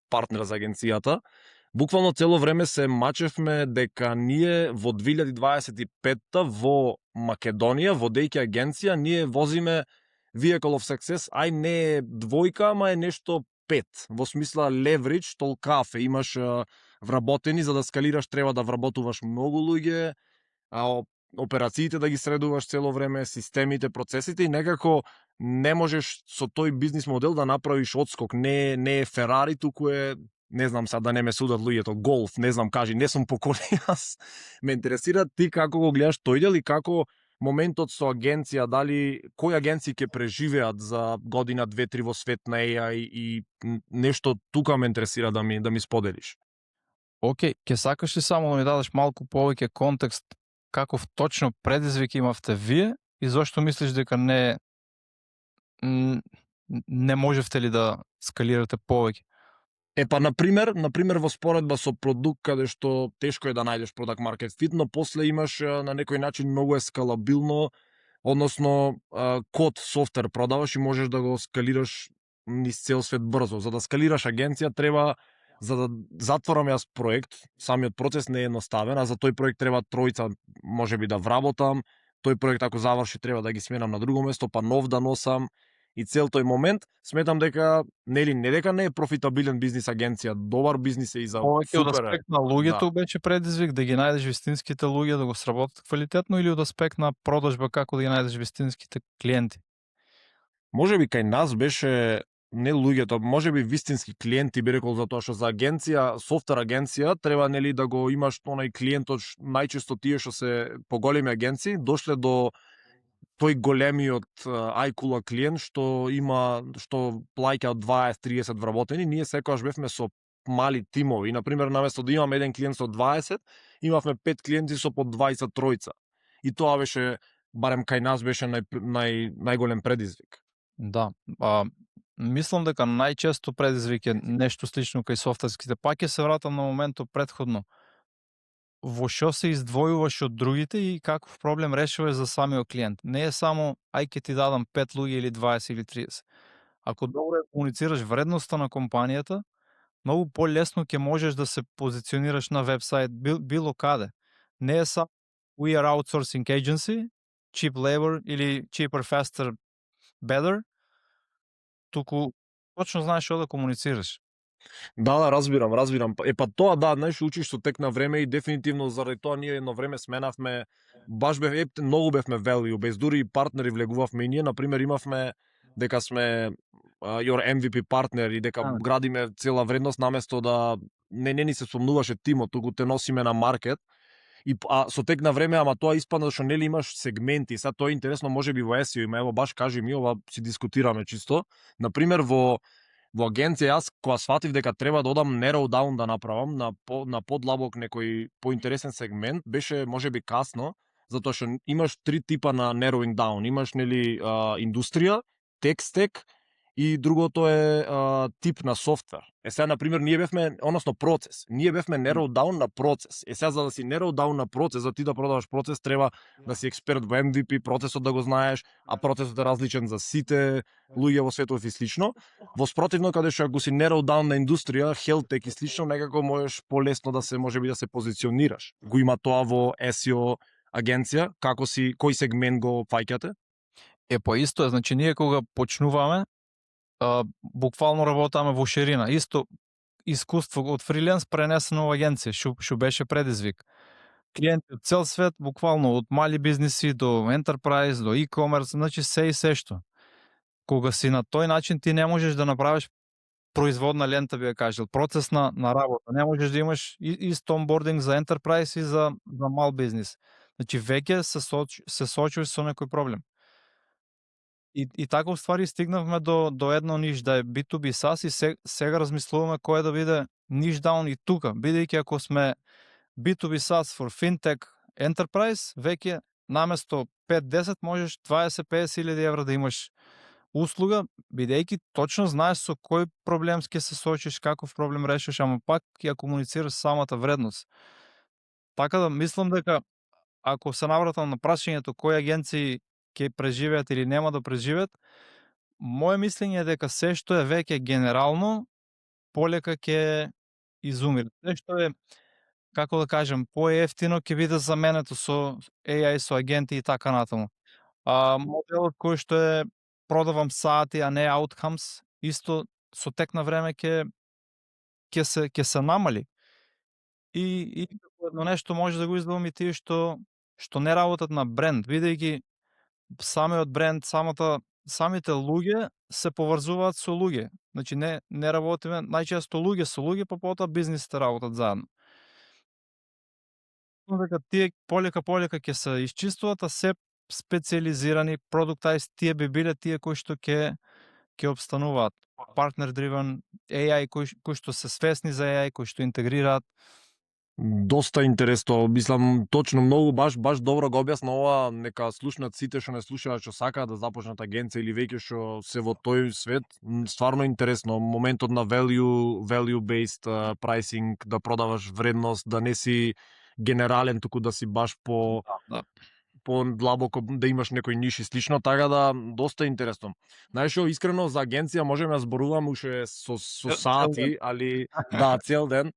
партнер за агенцијата. Буквално цело време се мачевме дека ние во 2025 во Македонија, водејќи агенција, ние возиме Vehicle of Success, не е двојка, ама е нешто 5. Во смисла leverage, толкафе, имаш вработени, за да скалираш треба да вработуваш многу луѓе, операциите да ги средуваш цело време, системите, процесите и некако не можеш со тој бизнис модел да направиш одскок. Не е Ферари, туку е, не знам сега да не ме судат луѓето, голф, не знам, кажи, не сум по коли јас. Ме интересира ти како го гледаш тој дел и како моментот со агенција, дали кои агенции ќе преживеат за година, 2-3 во свет на AI и нешто тука ме интересира да ми споделиш. Океј, ќе сакаш ли само да ми дадеш малку повеќе контекст каков точно предизвик имавте вие и зошто мислиш дека не можевте ли да скалирате повеќе? Например во споредба со продукт каде што тешко е да најдеш продакт маркет фит, но после имаш на некој начин многу е скалабилно, односно код софтвер продаваш и можеш да го скалираш низ цел свет брзо. За да скалираш агенција треба, за да затворам јас проект, самиот процес не е едноставен, а за тој проект треба тројца можеби да вработам, тој проект ако заврши треба да ги сменам на друго место, па нов да носам. И цел тој момент, сметам дека не дека не е профитабилен бизнис агенција, добар бизнис е и за повеќе од аспект на луѓето беше предизвик да ги најдеш вистинските луѓе да го сработат квалитетно или од аспект на продажба како да ги најдеш вистинските клиенти? Можеби кај нас беше не луѓето, можеби вистински клиенти би рекол, затоа што за агенција, софтвер агенција треба нели да го имаш онај клиентот, најчесто тие што се поголеми агенции дошле до тој големиот ајкула клиент што плаќа од 20-30 вработени. Ние секогаш бевме со мали тимови. И, например, наместо да имаме еден клиент со 20, имавме 5 клиенти со по 20 тројца. И тоа беше, барем кај нас, беше најголем предизвик. Да. Мислам дека најчесто предизвик е нешто слично кај софтверските. Пак ќе се вратам на моментот претходно. Во што се издвојуваш од другите и каков проблем решаваш за самиот клиент. Не е само ај ќе ти дадам 5 луѓе или 20 или 30. Ако добро комуницираш вредноста на компанијата, многу полесно ќе можеш да се позиционираш на вебсайт било каде. Не е само we are outsourcing agency, cheap labor или cheaper, faster, better, туку точно знаеш што да комуницираш. Да, разбирам. Па тоа да, знаеш, учиш со тек на време и дефинитивно заради тоа ние едно време сменавме, баш многу бевме value based, дури и партнери влегувавме и ние, например, имавме дека сме your MVP партнер и дека градиме цела вредност наместо да не ни се сомнуваше тимот, туку те носиме на маркет. И со тек на време, ама тоа испадна што нели имаш сегменти. Сега тоа е интересно, можеби во SEO има, ево баш кажи ми, ова си дискутираме чисто. Например, во агенција јас кога сватив дека треба да одам narrow down да направам на подлабок некој поинтересен сегмент, беше можеби касно, затоа што имаш три типа на narrowing down. Имаш нели индустрија, tech stack и другото е тип на софтвер. Сега, например, ние бевме, односно процес. Ние бевме narrow down на процес. Сега, за да си narrow down на процес, за ти да продаваш процес, треба да си експерт во MVP, процесот да го знаеш, а процесот е различен за сите луѓе во светот и слично. Во спротивно, каде што ако си narrow down на индустрија, health tech и слично, некако можеш полесно да се, можеби да се позиционираш. Го има тоа во SEO агенција, кој сегмент го фаќате? Па исто е, значи ние кога почнуваме, буквално работаме во ширина. Исто искуство од фриленс пренесено во агенција, што беше предизвик. Клиенти од цел свет, буквално од мали бизниси до enterprise, до e-commerce, значи се и се што. Кога си на тој начин ти не можеш да направиш производна лента, би ја кажал, процес на работа. Не можеш да имаш ист онбординг за enterprise и за мал бизнис. Значи веќе се соочуваш со некој проблем. И така уствари стигнавме до едно ниш да е B2B SaaS и сега размислуваме кој да биде ниш даун и тука, бидејќи ако сме B2B SaaS for Fintech Enterprise, веќе наместо 5-10 можеш 20-50 илјади евра да имаш услуга, бидејќи точно знаеш со кој проблем ќе се соочиш, каков проблем решиш, ама пак ја комуницираш самата вредност. Така да мислам дека ако се навратам на прашањето кои агенции ќе преживеат или нема да преживеат, моје мислење е дека се што е веќе генерално, полека ќе изумира. Се што е, како да кажем, поевтино ќе биде заменето со AI, со агенти и така натаму. Моделот кој што е продавам сати, а не outcomes, исто со тек на време ќе се намали. И едно нешто може да го издавам и тие што не работат на бренд, бидејќи самиот бренд, самите луѓе се поврзуваат со луѓе. Значи не работиме најчесто луѓе со луѓе, па потоа бизнисите работат заедно. Дека тие полека ќе се исчистуваат, а се специализирани продуктайз тие би биле тие кои што ќе обстануваат. Partner driven AI кои што се свесни за AI, кои што интегрираат. Доста интересно, мислам точно многу баш добро го објасна ова, нека слушнат сите што не слушаат, што сакаат да започнат агенција или веќе што се во тој свет, стварно интересно, моментот на value based pricing, да продаваш вредност, да не си генерален, туку да си баш по длабоко, да имаш некој ниш и слично, така да доста интересно. Знаеш што, искрено за агенција можеме да зборуваме уште со сати, али да, цел ден.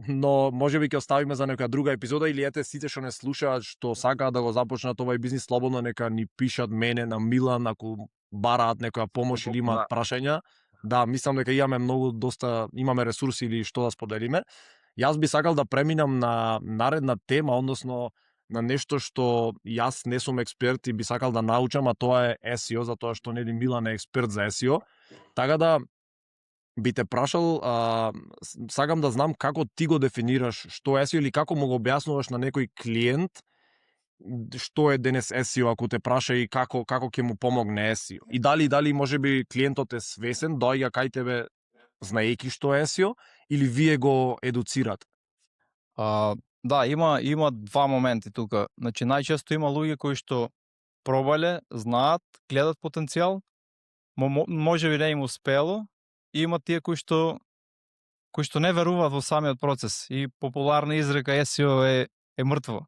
Но можеби ќе оставиме за некоја друга епизода или ете сите што не слушаат, што сакаат да го започнат овај бизнис, слободно нека ни пишат мене на Милан ако бараат некоја помош или имаат прашања. Да, мислам дека имаме имаме ресурси или што да споделиме. Јас би сакал да преминам на наредна тема, односно на нешто што јас не сум експерт и би сакал да научам, а тоа е SEO, затоа што нели Милан е експерт за SEO. Така да би те прашал, сакам да знам како ти го дефинираш што е SEO или како му го објаснуваш на некој клиент што е денес SEO ако те праша и како ќе му помогне SEO. И дали можеби клиентот е свесен, доаѓа кај тебе знаејќи што е SEO или вие го едуцирате? Да, има два моменти тука. Значи најчесто има луѓе кои што пробале, знаат, гледат потенцијал, можеби не им успело, и има тие кои што не веруваат во самиот процес и популарна изрека SEO е мртво.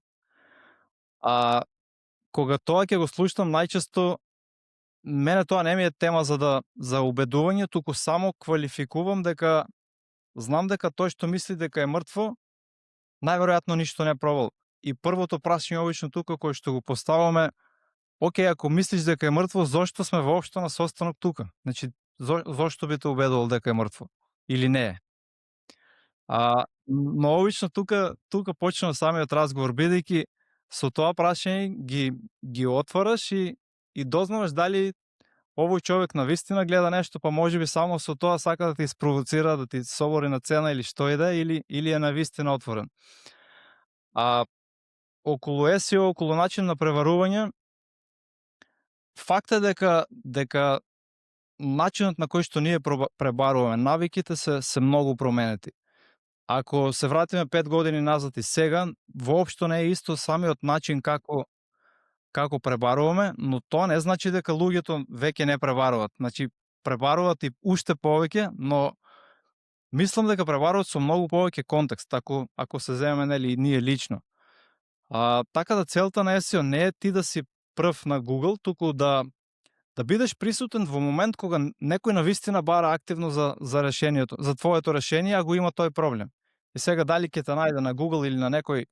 Кога тоа ќе го слушам, најчесто мене тоа не ми е тема за убедување, туку само квалификувам дека знам дека тој што мисли дека е мртво, најверојатно ништо не пробал. И првото прашање обично тука кој што го поставаме, окей, ако мислиш дека е мртво, зошто сме воопшто на состанок тука? Значи, зошто би те убедувал дека е мртво? Или не е? Но обично тука почнува самиот разговор, бидејќи со тоа прашање ги отвараш и дознаваш дали овој човек навистина гледа нешто, па можеби само со тоа сака да те испровоцира, да ти собори на цена или што и да е, или е навистина отворен. Околу SEO, околу начин на преварување, факт е дека начинот на кој што ние пребаруваме, навиките се многу променети. Ако се вратиме 5 години назад и сега, воопшто не е исто самиот начин како пребаруваме, но тоа не значи дека луѓето веќе не пребаруваат. Значи, пребаруваат и уште повеќе, но мислам дека пребаруваат со многу повеќе контекст, ако се земеме нели ние лично. Така да целта на SEO не е ти да си прв на Google, туку да бидеш присутен во момент кога некој навистина бара активно за решението, за твоето решение, а го има тој проблем. И сега дали ќе те најде на Google или на некој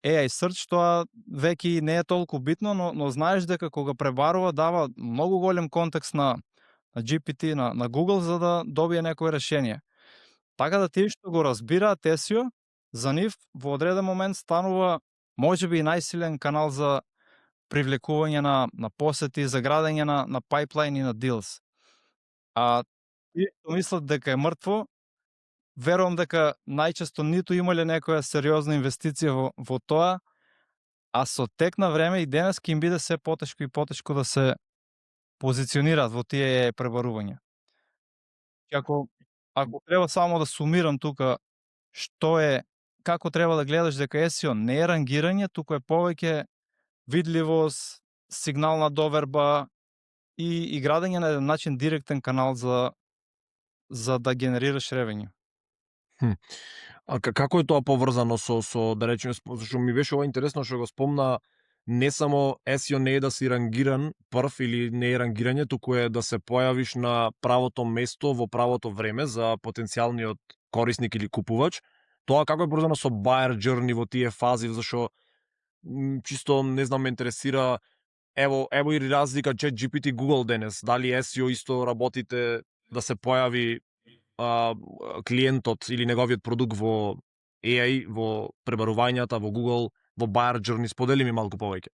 AI search, тоа веќе не е толку битно, но знаеш дека кога пребарува дава многу голем контекст на GPT, на Google, за да добие некој решение. Така да тие што го разбираат SEO, за нив во одреден момент станува можеби и најсилен канал за привлекување на посети, за градење на pipeline и на deals. Тие што мислат дека е мртво, верувам дека најчесто ниту имале некоја сериозна инвестиција во тоа, а со тек на време и денес ќе им биде се потешко и потешко да се позиционираат во тие пребарувања. Ако треба само да сумирам тука како треба да гледаш дека SEO не е рангирање, туку е повеќе видливост, сигнална доверба и градење на еден начин директен канал за да генерираш ревењу. Како е тоа поврзано со да речеме, зашто ми беше ова интересно што го спомна, не само SEO не е да си рангиран прв или не е рангирање, туку е да се појавиш на правото место во правото време за потенцијалниот корисник или купувач. Тоа како е поврзано со buyer journey во тие фази, зашто чисто не знам, ме интересира, ево и разлика ChatGPT Google денес, дали SEO исто работите да се појави клиентот или неговиот продукт во AI, во пребарувањата, во Google, во buyer journey, сподели ми малку повеќе.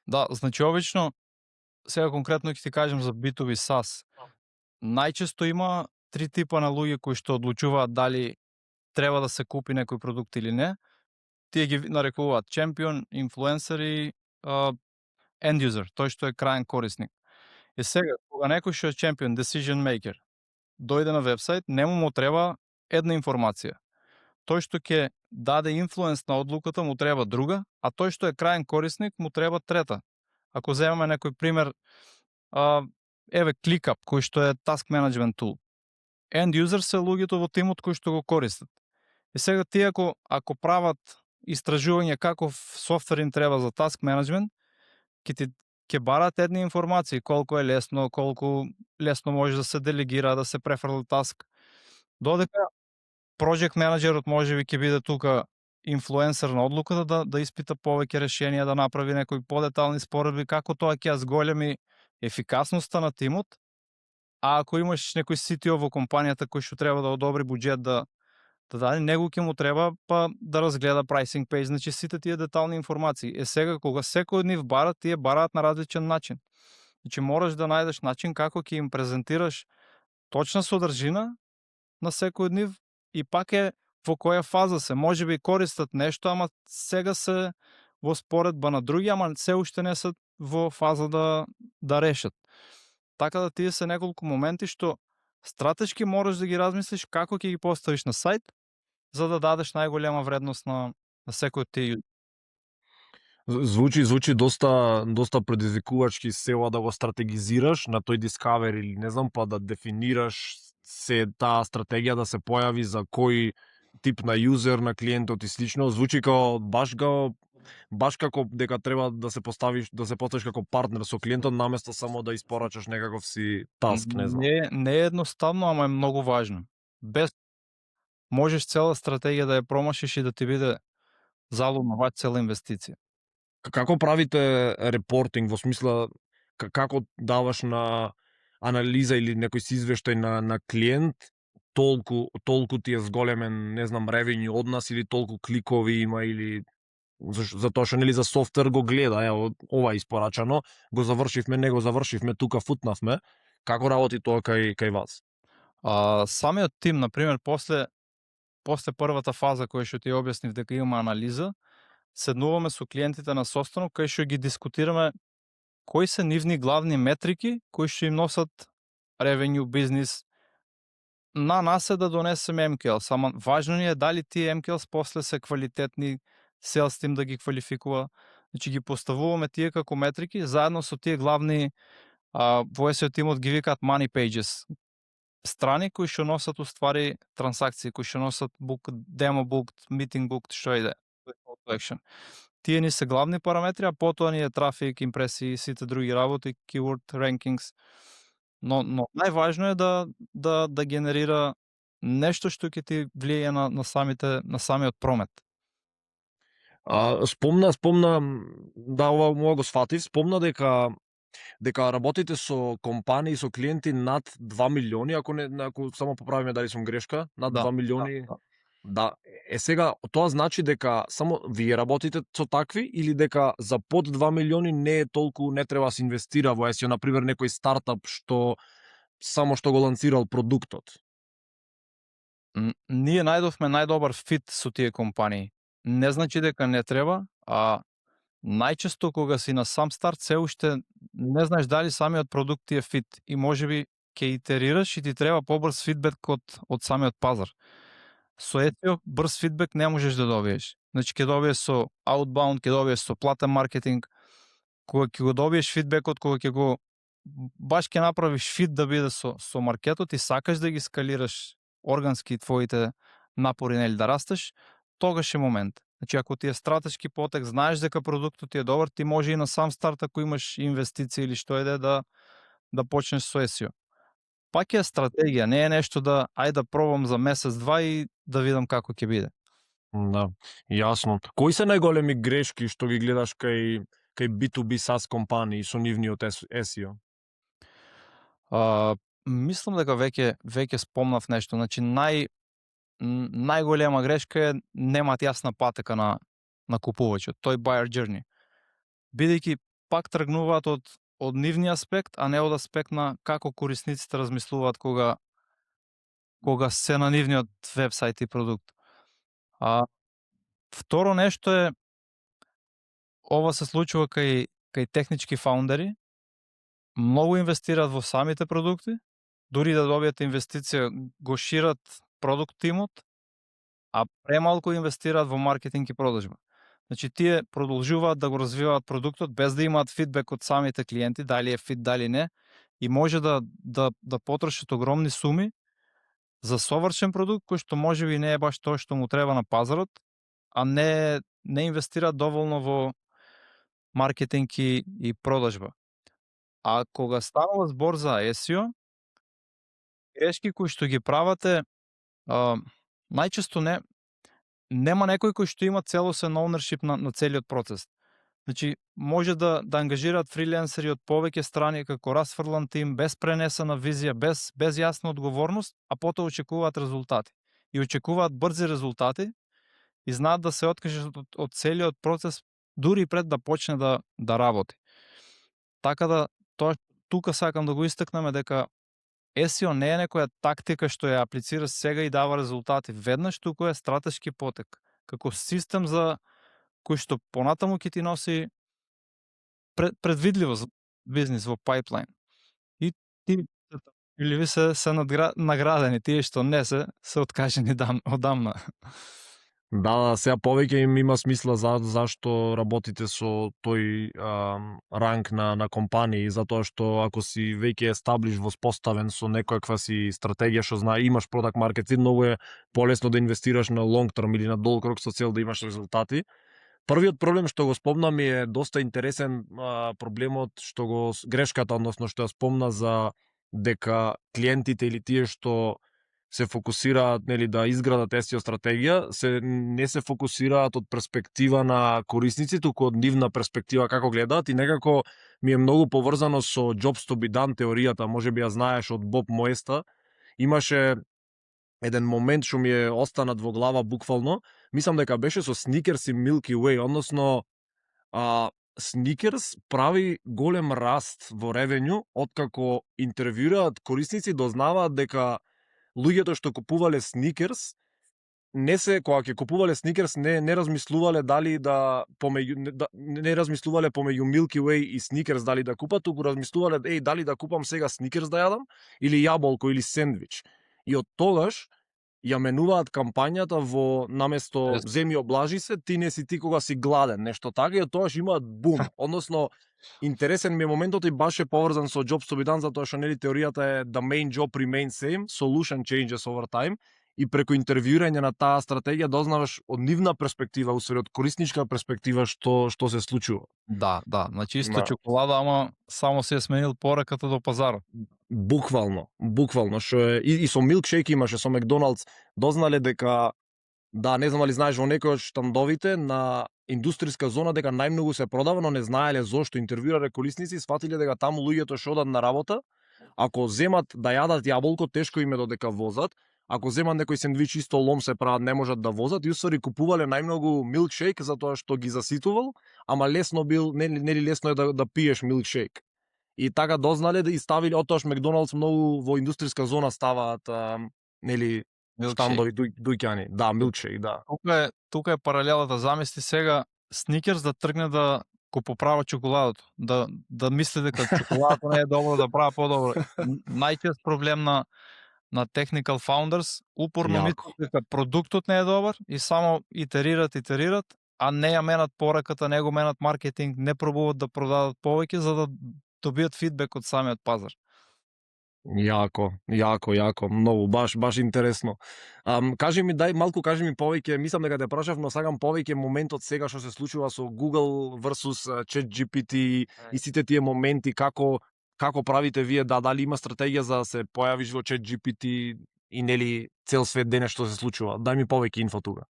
Да, значи обично, сега конкретно ќе ти кажем за B2B SaaS. Најчесто има три типа на луѓе кои што одлучуваат дали треба да се купи некој продукт или не. Тие ги нарекуваат чемпион, инфлуенсери, end user, тој што е крајен корисник. И сега, кога некој што е чемпион, decision maker, дојде на вебсайт, нему му треба една информација. Тој што ќе даде инфлуенс на одлуката му треба друга, а тој што е крајен корисник му треба трета. Ако земеме некој пример, еве ClickUp, кој што е task management tool. End user се луѓето во тимот кои што го користат. И сега тие ако прават истражување каков софтвер им треба за task management, ќе барат едни информации, колку е лесно, колку лесно може да се делегира, да се префрли таск. Додека project менеджерот можеби ќе биде тука инфлуенсер на одлуката да испита повеќе решенија, да направи некои подетални споредби, како тоа ќе ја зголеми ефикасноста на тимот. А ако имаш некој CTO во компанијата кој што треба да одобри буџет да даде, него ќе му треба па да разгледа pricing page, значи сите тие детални информации. Сега кога секој од нив барат, тие бараат на различен начин. Значи мораш да најдеш начин како ќе им презентираш точна содржина на секој од нив и пак е во која фаза се. Можеби користат нешто, ама сега се во споредба на други, ама се уште не се во фаза да решат. Така да тие се неколку моменти што стратешки мораш да ги размислиш како ќе ги поставиш на сајт за да дадеш најголема вредност на секој од тие. Звучи доста предизвикувачки села да го стратегизираш на тој Discover или не знам, па да дефинираш се таа стратегија да се појави за кој тип на јузер, на клиентот и слично. Звучи као баш како дека треба да се поставиш како партнер со клиентот наместо само да испорачаш некаков си таск, не знам. Не е едноставно, ама е многу важно. Без можеш цела стратегија да ја промашиш и да ти биде залудна цела инвестиција. Како правите репортинг во смисла како даваш на анализа или некој си извештај на клиент толку ти е зголемен, не знам, ревењу од нас или толку кликови има или затоа што нели за софтвер го гледа, ова е испорачано, го завршивме, не го завршивме, тука футнавме. Како работи тоа кај вас? Самиот тим, на пример, после првата фаза која што ти објаснив дека има анализа, седнуваме со клиентите на состанок кај што ги дискутираме кои се нивни главни метрики кои што им носат ревењу, бизнис. На нас е да донесеме MQL, само важно ни е дали тие MQLs после се квалитетни, sales team да ги квалификува. Значи ги поставуваме тие како метрики заедно со тие главни во SEO тимот ги викаат money pages. Страни кои што носат уствари трансакции, кои што носат book, demo book, meeting book, што е да action. Тие ни се главни параметри, а потоа ни е трафик, импресии и сите други работи, keyword rankings. Но најважно е да генерира нешто што ќе ти влијае на самиот промет. Спомна, да, ова го сфатив, спомна дека работите со компании, со клиенти над 2 милиони, ако само поправиме дали сум грешка, над 2 милиони. Да, сега тоа значи дека само вие работите со такви или дека за под 2 милиони не треба да се инвестира во SEO, на пример некој стартап што само што го лансирал продуктот? Ние најдовме најдобар фит со тие компании. Не значи дека не треба, а најчесто кога си на сам старт се уште не знаеш дали самиот продукт ти е фит и можеби ќе итерираш и ти треба побрз фидбек од самиот пазар. Со SEO брз фидбек не можеш да добиеш. Значи ќе добиеш со outbound, ќе добиеш со платен маркетинг. Кога ќе го добиеш фидбекот, кога ќе го баш ќе направиш фит да биде со маркетот и сакаш да ги скалираш органски твоите напори, нели да растеш, тогаш е момент. Значи ако ти е стратешки потек, знаеш дека продуктот ти е добар, ти може и на сам старт ако имаш инвестиции или што е да почнеш со SEO. Пак е стратегија, не е нешто да ајде да пробам за месец-два и да видам како ќе биде. Да, јасно. Кои се најголеми грешки што ги гледаш кај B2B SaaS компании со нивниот SEO? Мислам дека веќе спомнав нешто. Значи најголема грешка е немаат јасна патека на купувачот, тој buyer journey. Бидејќи пак тргнуваат од нивни аспект, а не од аспект на како корисниците размислуваат кога се на нивниот вебсайт и продукт. Второ нешто е, ова се случува кај технички фаундери, многу инвестираат во самите продукти, дури да добијат инвестиција го шират продукт тимот, а премалку инвестираат во маркетинг и продажба. Значи тие продолжуваат да го развиваат продуктот без да имаат фидбек од самите клиенти, дали е фит, дали не, и може да потрошат огромни суми за совршен продукт кој што можеби не е баш тоа што му треба на пазарот, а не инвестираат доволно во маркетинг и продажба. А кога станува збор за SEO, грешки кои што ги правате, најчесто нема некој кој што има целосен ownership на целиот процес. Значи, може да ангажираат фриленсери од повеќе страни како расфрлан тим, без пренесена визија, без јасна одговорност, а потоа очекуваат резултати. И очекуваат брзи резултати и знаат да се откажат од целиот процес дури пред да почне да работи. Така да, тука сакам да го истакнеме дека SEO не е некоја тактика што ја аплицираш сега и дава резултати. Веднаш туку е стратешки потек, како систем за кој што понатаму ќе ти носи предвидливост бизнис во пайплайн. И ти или ви се наградени, тие што не се откажени одамна. Да, сега повеќе им има смисла зашто работите со тој ранг на компании, затоа што ако си веќе естаблиш воспоставен со некоја си стратегија што знае имаш продакт маркет фит, многу е полесно да инвестираш на лонг терм или на долг рок со цел да имаш резултати. Првиот проблем што го спомна ми е доста интересен проблемот што го грешката, односно што ја спомна за дека клиентите или тие што се фокусираат нели да изградат SEO стратегија, не се фокусираат од перспектива на корисници, туку од нивна перспектива како гледаат и некако ми е многу поврзано со Jobs to be done теоријата, можеби ја знаеш од Боб Моеста. Имаше еден момент што ми е останат во глава буквално, мислам дека беше со Snickers и Milky Way, односно Snickers прави голем раст во ревенју откако интервјуираат корисници, дознаваат дека луѓето што купувале Snickers кога ќе купувале Snickers не размислувале дали не размислувале помеѓу Milky Way и Snickers дали да купат, туку размислувале дали да купам сега Snickers да јадам или јаболко или сендвич. И од тогаш ја менуваат кампањата во наместо земи облажи се, ти не си ти кога си гладен, нешто така, и од тогаш имаат бум. Односно, интересен ми е моментот и баш е поврзан со Jobs to be done, затоа што нели теоријата е the main job remains same, solution changes over time, и преку интервјуирање на таа стратегија дознаваш од нивна перспектива, усвари од корисничка перспектива што се случува. Да, значи исто чоколада, ама само се е сменил пораката до пазарот. Буквално, што е и со милкшейк имаше со Макдоналдс, дознале дека не знам дали знаеш во некој од штандовите на индустријска зона дека најмногу се продава, но не знаеле зошто. Интервјуирале корисници и сфатиле дека таму луѓето што одат на работа, ако земат да јадат јаболко, тешко им е додека возат. Ако земат некој сендвич исто лом се прават, не можат да возат, и усвари купувале најмногу милкшейк затоа што ги заситувал, ама лесно нели лесно е да пиеш милкшейк. И така дознале и ставиле оттоаш Макдоналдс многу во индустријска зона ставаат нели штандови дуќани. Да, милкшейк, да. Тука е паралелата. Замисли сега Snickers да тргне да го поправа чоколадото, да мисли дека чоколадото не е добро, да прави подобро. Најчест проблем на technical founders, упорно мислат дека продуктот не е добар и само итерират, а не ја менат пораката, не го менат маркетинг, не пробуваат да продадат повеќе за да добијат фидбек од самиот пазар. Јако, многу, баш интересно. Кажи ми повеќе, мислам дека те прашав, но сакам повеќе моментот сега што се случува со Google versus ChatGPT и сите тие моменти, како правите вие, дали има стратегија за да се појавиш во ChatGPT и нели цел свет денес што се случува? Дај ми повеќе инфо тука.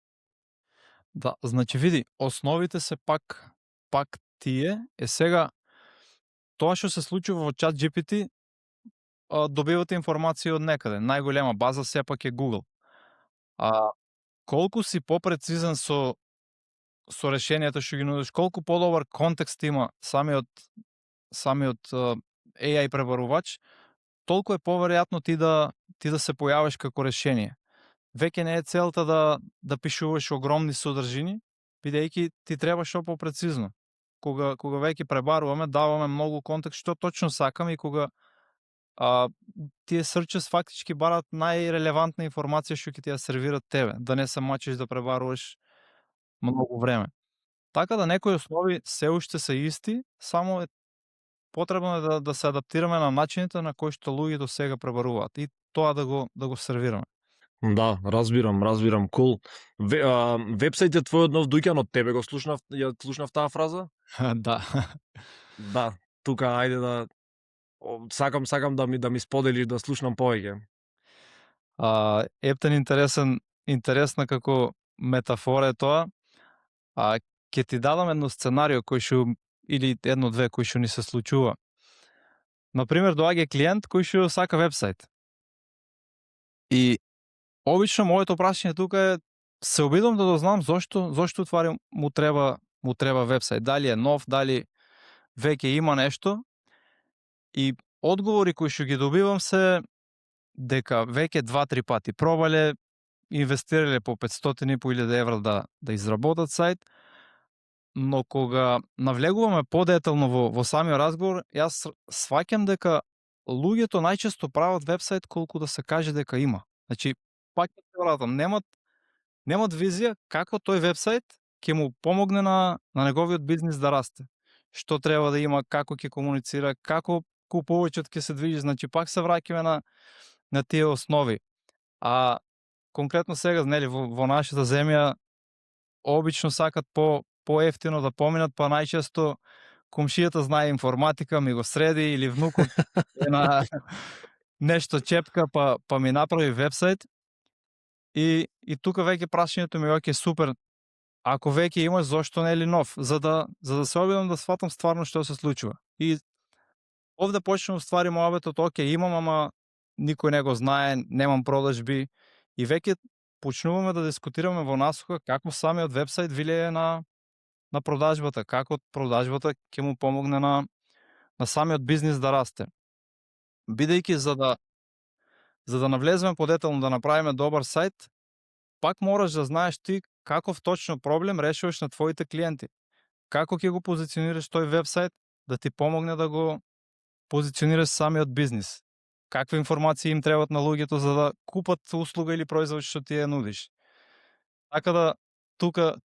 Да, значи види, основите се пак тие, сега тоа што се случува во ChatGPT, добивате информација од некаде. Најголема база сепак е Google. Колку си попрецизен со решенијата што ги нудиш, колку подобар контекст има самиот AI пребарувач, толку е поверојатно ти да се појавиш како решение. Веќе не е целта да пишуваш огромни содржини, бидејќи ти треба што попрецизно. Кога веќе пребаруваме, даваме многу контекст што точно сакаме и кога тие searches фактички барат најрелевантна информација што ќе ти ја сервират тебе, да не се мачиш да пребаруваш многу време. Така да некои основи се уште се исти, само е потребно да се адаптираме на начините на кои што луѓето сега пребаруваат и тоа да го сервираме. Да, разбирам, кул. Вебсајтот твојот нов дуќан од тебе го слушнав таа фраза? Да. Да, тука ајде да сакам да ми споделиш, да слушнам повеќе. Ептен интересна како метафора е тоа. Ќе ти дадам едно сценарио или едно-две кои што ни се случува. Например, доаѓа клиент кој што сака вебсајт. И обично моето прашање тука е, се обидам да дознам зошто му треба вебсајт, дали е нов, дали веќе има нешто. И одговори кои што ги добивам се дека веќе 2-3 пати пробале, инвестирале по 500 и по 1000 евра да изработат сајт, но кога навлегуваме подетално во самиот разговор, јас сваќам дека луѓето најчесто прават вебсайт колку да се каже дека има. Значи, пак ќе се вратам, немат визија како тој вебсайт ќе му помогне на неговиот бизнис да расте. Што треба да има, како ќе комуницира, како купувачот ќе се движи, значи пак се враќаме на тие основи. А конкретно сега, нели, во нашата земја обично сакат поевтино да поминат, па најчесто комшијата знае информатика, ми го среди, или внукот е на нешто чепка, па ми направи вебсайт. И тука веќе прашањето ми е оке, супер, ако веќе имаш, зошто не е ли нов? За да се обидам да сватам стварно што се случува. И овде почнува ствари моабетот, оке, имам, ама никој не го знае, немам продажби, и веќе почнуваме да дискутираме во насока како самиот вебсайт влијае на продажбата, како продажбата ќе му помогне на самиот бизнис да расте. Бидејќи за да навлеземе подетално да направиме добар сајт, пак мораш да знаеш ти каков точно проблем решуваш на твоите клиенти. Како ќе го позиционираш тој вебсайт да ти помогне да го позиционираш самиот бизнис. Какви информации им требат на луѓето за да купат услуга или производ што ти ја нудиш. Така да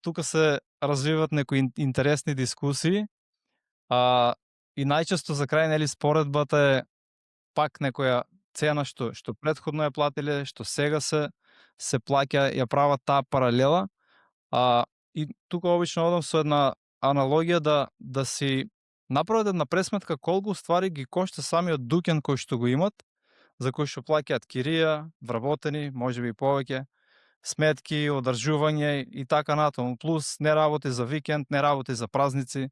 тука се развиват некои интересни дискусии, и најчесто за крај, нели, споредбата е пак некоја цена што претходно ја платиле, што сега се плаќа, ја прават таа паралела. И тука обично одам со една аналогија да си направат една пресметка колку ствари ги кошта самиот дуќан кој што го имат, за кој што плаќаат кирија, вработени, можеби и повеќе, сметки, одржување и така натаму, плюс не работи за викенд, не работи за празници.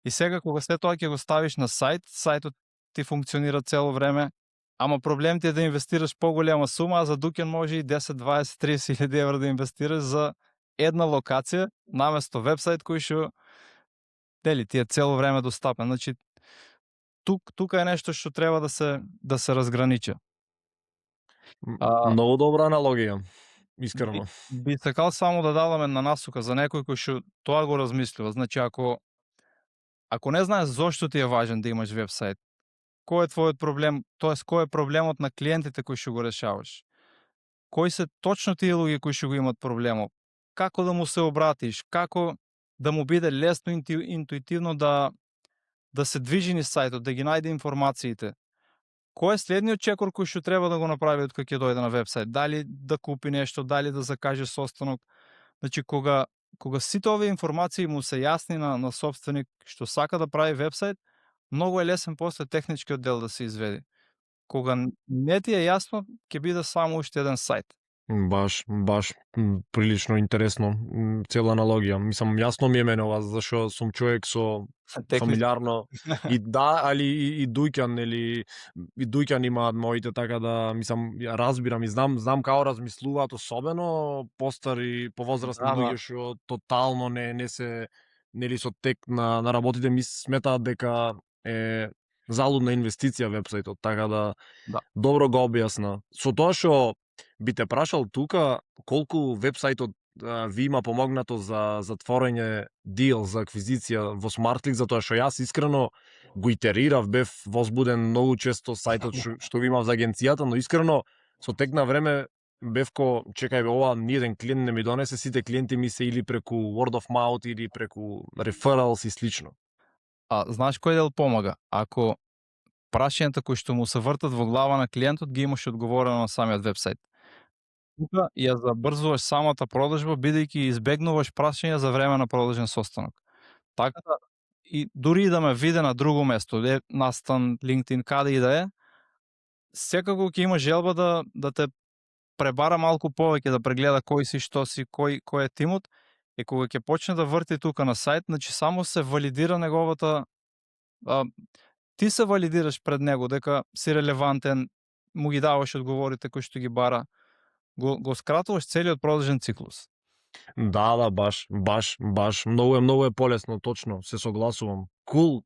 И сега кога се тоа ќе го ставиш на сајт, сајтот ти функционира цело време, ама проблем ти е да инвестираш поголема сума, а за дуќан може и 10, 20, 30 илјади евра да инвестираш за една локација, наместо вебсайт кој што, нели, ти е цело време достапен. Значи, тука е нешто што треба да се разграничи. Многу добра аналогија, искрено. Би сакал само да дадам една насока за некој кој што тоа го размислува. Значи, ако не знаеш зошто ти е важен да имаш вебсайт, кој е твојот проблем, тоест кој е проблемот на клиентите кои што го решаваш, кои се точно тие луѓе кои што го имат проблемот, како да му се обратиш, како да му биде лесно, интуитивно да се движи низ сајтот, да ги најде информациите. Кој е следниот чекор кој што треба да го направи од кога ќе дојде на вебсайт? Дали да купи нешто, дали да закаже состанок? Значи, кога сите овие информации му се јасни на собственик што сака да прави вебсайт, многу е лесен после техничкиот дел да се изведе. Кога не ти е јасно, ќе биде само уште еден сајт. Баш прилично интересно, цела аналогија. Мислам, јасно ми е мене ова, зашо сум човек со фамилиарно и да, али и дуќан, нели, и дуќан имаат моите, така да, мислам, ја разбирам и знам како размислуваат, особено постари, повозрастни луѓе што тотално не се, нели, со тек на работите, ми сметаат дека е залудна инвестиција вебсајтот, така да. Добро го објасна. Со тоа што би те прашал тука, колку вебсајтот ви има помогнато за затворење дил, за аквизиција во SmartClick, затоа што јас искрено го итерирав, бев возбуден многу често сајтот што го имав за агенцијата, но искрено со тек на време бевко, чекај, ова ниеден клиент не ми донесе, сите клиенти ми се или преку word of mouth или преку referrals и слично. Знаеш кој дел помага? Ако прашањата кои што му се вртат во глава на клиентот ги имаш одговорено на самиот вебсайт. Тука ја забрзуваш самата продажба, бидејќи избегнуваш прашања за време на продажен состанок. Така да, и дури и да ме виде на друго место, Настан, LinkedIn, каде и да е, секако ќе има желба да те пребара малку повеќе, да прегледа кој си, што си, кој е тимот, и кога ќе почне да врти тука на сајт, значи само се валидира неговата, ти се валидираш пред него дека си релевантен, му ги даваш одговорите кои што ги бара, го скратуваш целиот продажен циклус. Да, баш, многу е полесно, точно, се согласувам. Кул,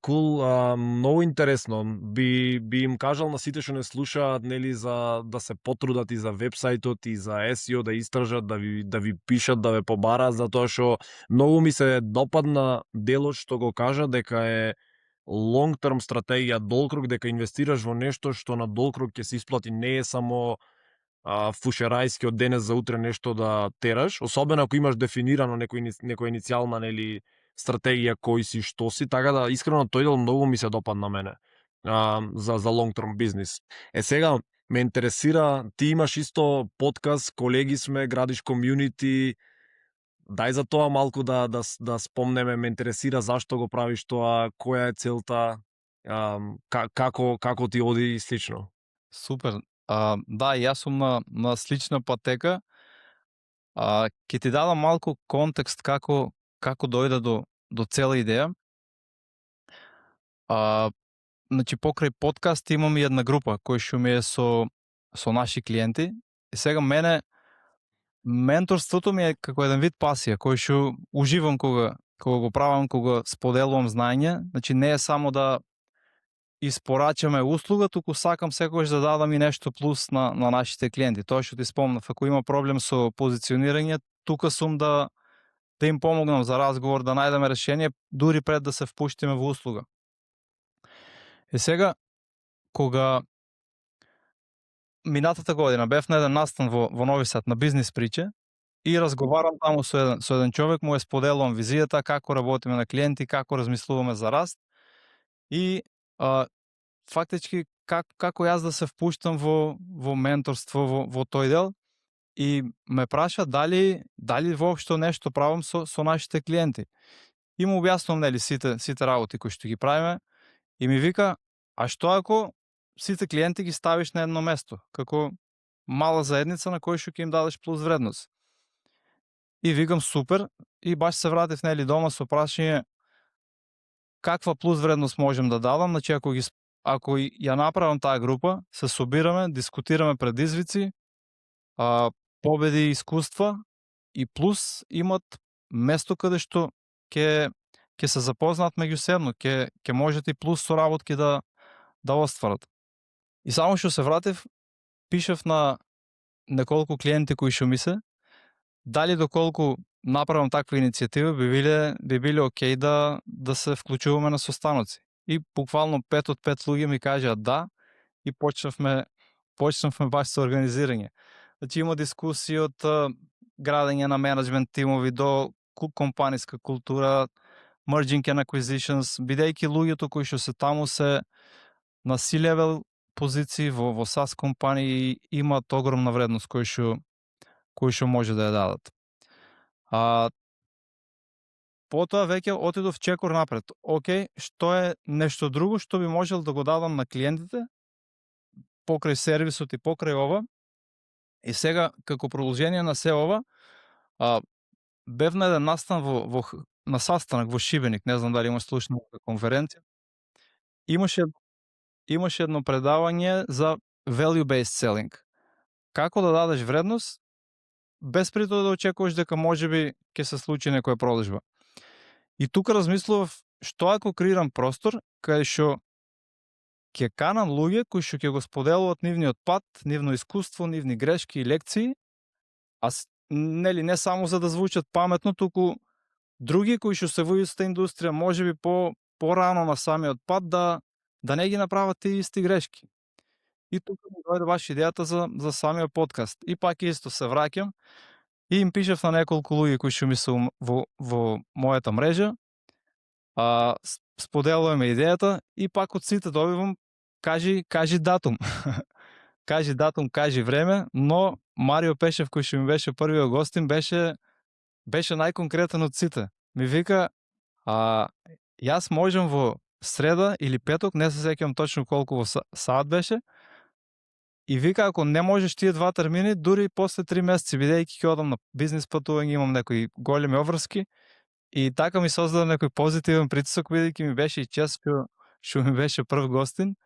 многу интересно. Би им кажал на сите што не слушаат, нели, за да се потрудат и за вебсајтот и за SEO да истражат, да ви пишат, да ве побараат, затоа што многу ми се допадна делот што го кажа дека е long term стратегија, долгрок, дека инвестираш во нешто што на долгрок ќе се исплати, не е само фушерајски од денес за утре нешто да тераш, особено ако имаш дефинирано некоја иницијална, нели, стратегија кој си, што си, така да искрено тој дел многу ми се допадна мене за long term бизнис. Сега ме интересира, ти имаш исто подкаст, колеги сме, градиш комјунити, дај за тоа малку да спомнеме, ме интересира зашто го правиш тоа, која е целта, како ти оди и слично. Супер. Да, јас сум на слична патека. Ќе ти дадам малку контекст како дојде до цела идеја. Значи, покрај подкаст имам и една група која што ми е со наши клиенти. И сега менторството ми е како еден вид пасија, кој што уживам кога го правам, кога споделувам знаење. Значи, не е само да испорачаме услуга, туку сакам секогаш да дадам и нешто плюс на нашите клиенти. Тоа што ти спомнав, ако има проблем со позиционирање, тука сум да им помогнам за разговор, да најдеме решение, дури пред да се впуштиме во услуга. И сега, кога минатата година бев на еден настан во Нови Сад на бизнис приче и разговарам таму со еден човек, му споделувам визијата, како работиме на клиенти, како размислуваме за раст и фактички како јас да се впуштам во менторство, во тој дел, и ме праша дали воопшто нешто правам со нашите клиенти. И му објаснувам, нели, сите работи кои што ги правиме, и ми вика, а што ако сите клиенти ги ставиш на едно место, како мала заедница на кој што ќе им дадеш плюс вредност? И викам супер, и баш се вратив, нели, дома со прашање каква плюс вредност можем да дадам. Значи, ако ја направам таа група, се собираме, дискутираме предизвици, победи и искуства, и плюс имат место каде што ќе се запознаат меѓусебно, ќе можат и плюс соработки да остварат. И само што се вратив, пишав на неколку клиенти кои што ми се, дали доколку направам таква иницијатива би биле окей да се вклучуваме на состаноци. И буквално 5 од 5 луѓе ми кажаа да, и почнавме баш со организирање. Значи, има дискусии од градење на менеджмент тимови до компаниска култура, merging and acquisitions, бидејќи луѓето кои што се таму се на C-level позиции во SaaS компании, имаат огромна вредност кој што може да ја дадат. Потоа веќе отидов чекор напред. Океј, што е нешто друго што би можел да го дадам на клиентите покрај сервисот и покрај ова? И сега, како продолжение на се ова, бев на еден настан на састанак во Шибеник, не знам дали има слушна конференција. Имаше едно предавање за value-based selling. Како да дадеш вредност без при тоа да очекуваш дека можеби ќе се случи некоја продажба. И тука размислував, што ако креирам простор каде што ќе канам луѓе кои што ќе го споделуваат нивниот пат, нивно искуство, нивни грешки и лекции, нели, не само за да звучат паметно, туку други кои што се во истата индустрија, можеби порано на самиот пат, да не ги направат тие исти грешки. И тука ми дојде баш идејата за самиот подкаст. И пак исто се враќам и им пишав на неколку луѓе кои што ми се во мојата мрежа, споделуваме идејата и пак од сите добивам кажи датум. Кажи датум, кажи време, но Марио Пешев, кој што ми беше првиот гостин, беше најконкретен од сите. Ми вика, јас можам во среда или петок, не се сеќавам точно колку во саат беше, и вика, ако не можеш тие два термини, дури после 3 месеци, бидејќи ќе одам на бизнис патување, имам некои големи обврски, и така ми создаде некој позитивен притисок, бидејќи ми беше и чест што ми беше прв гостин,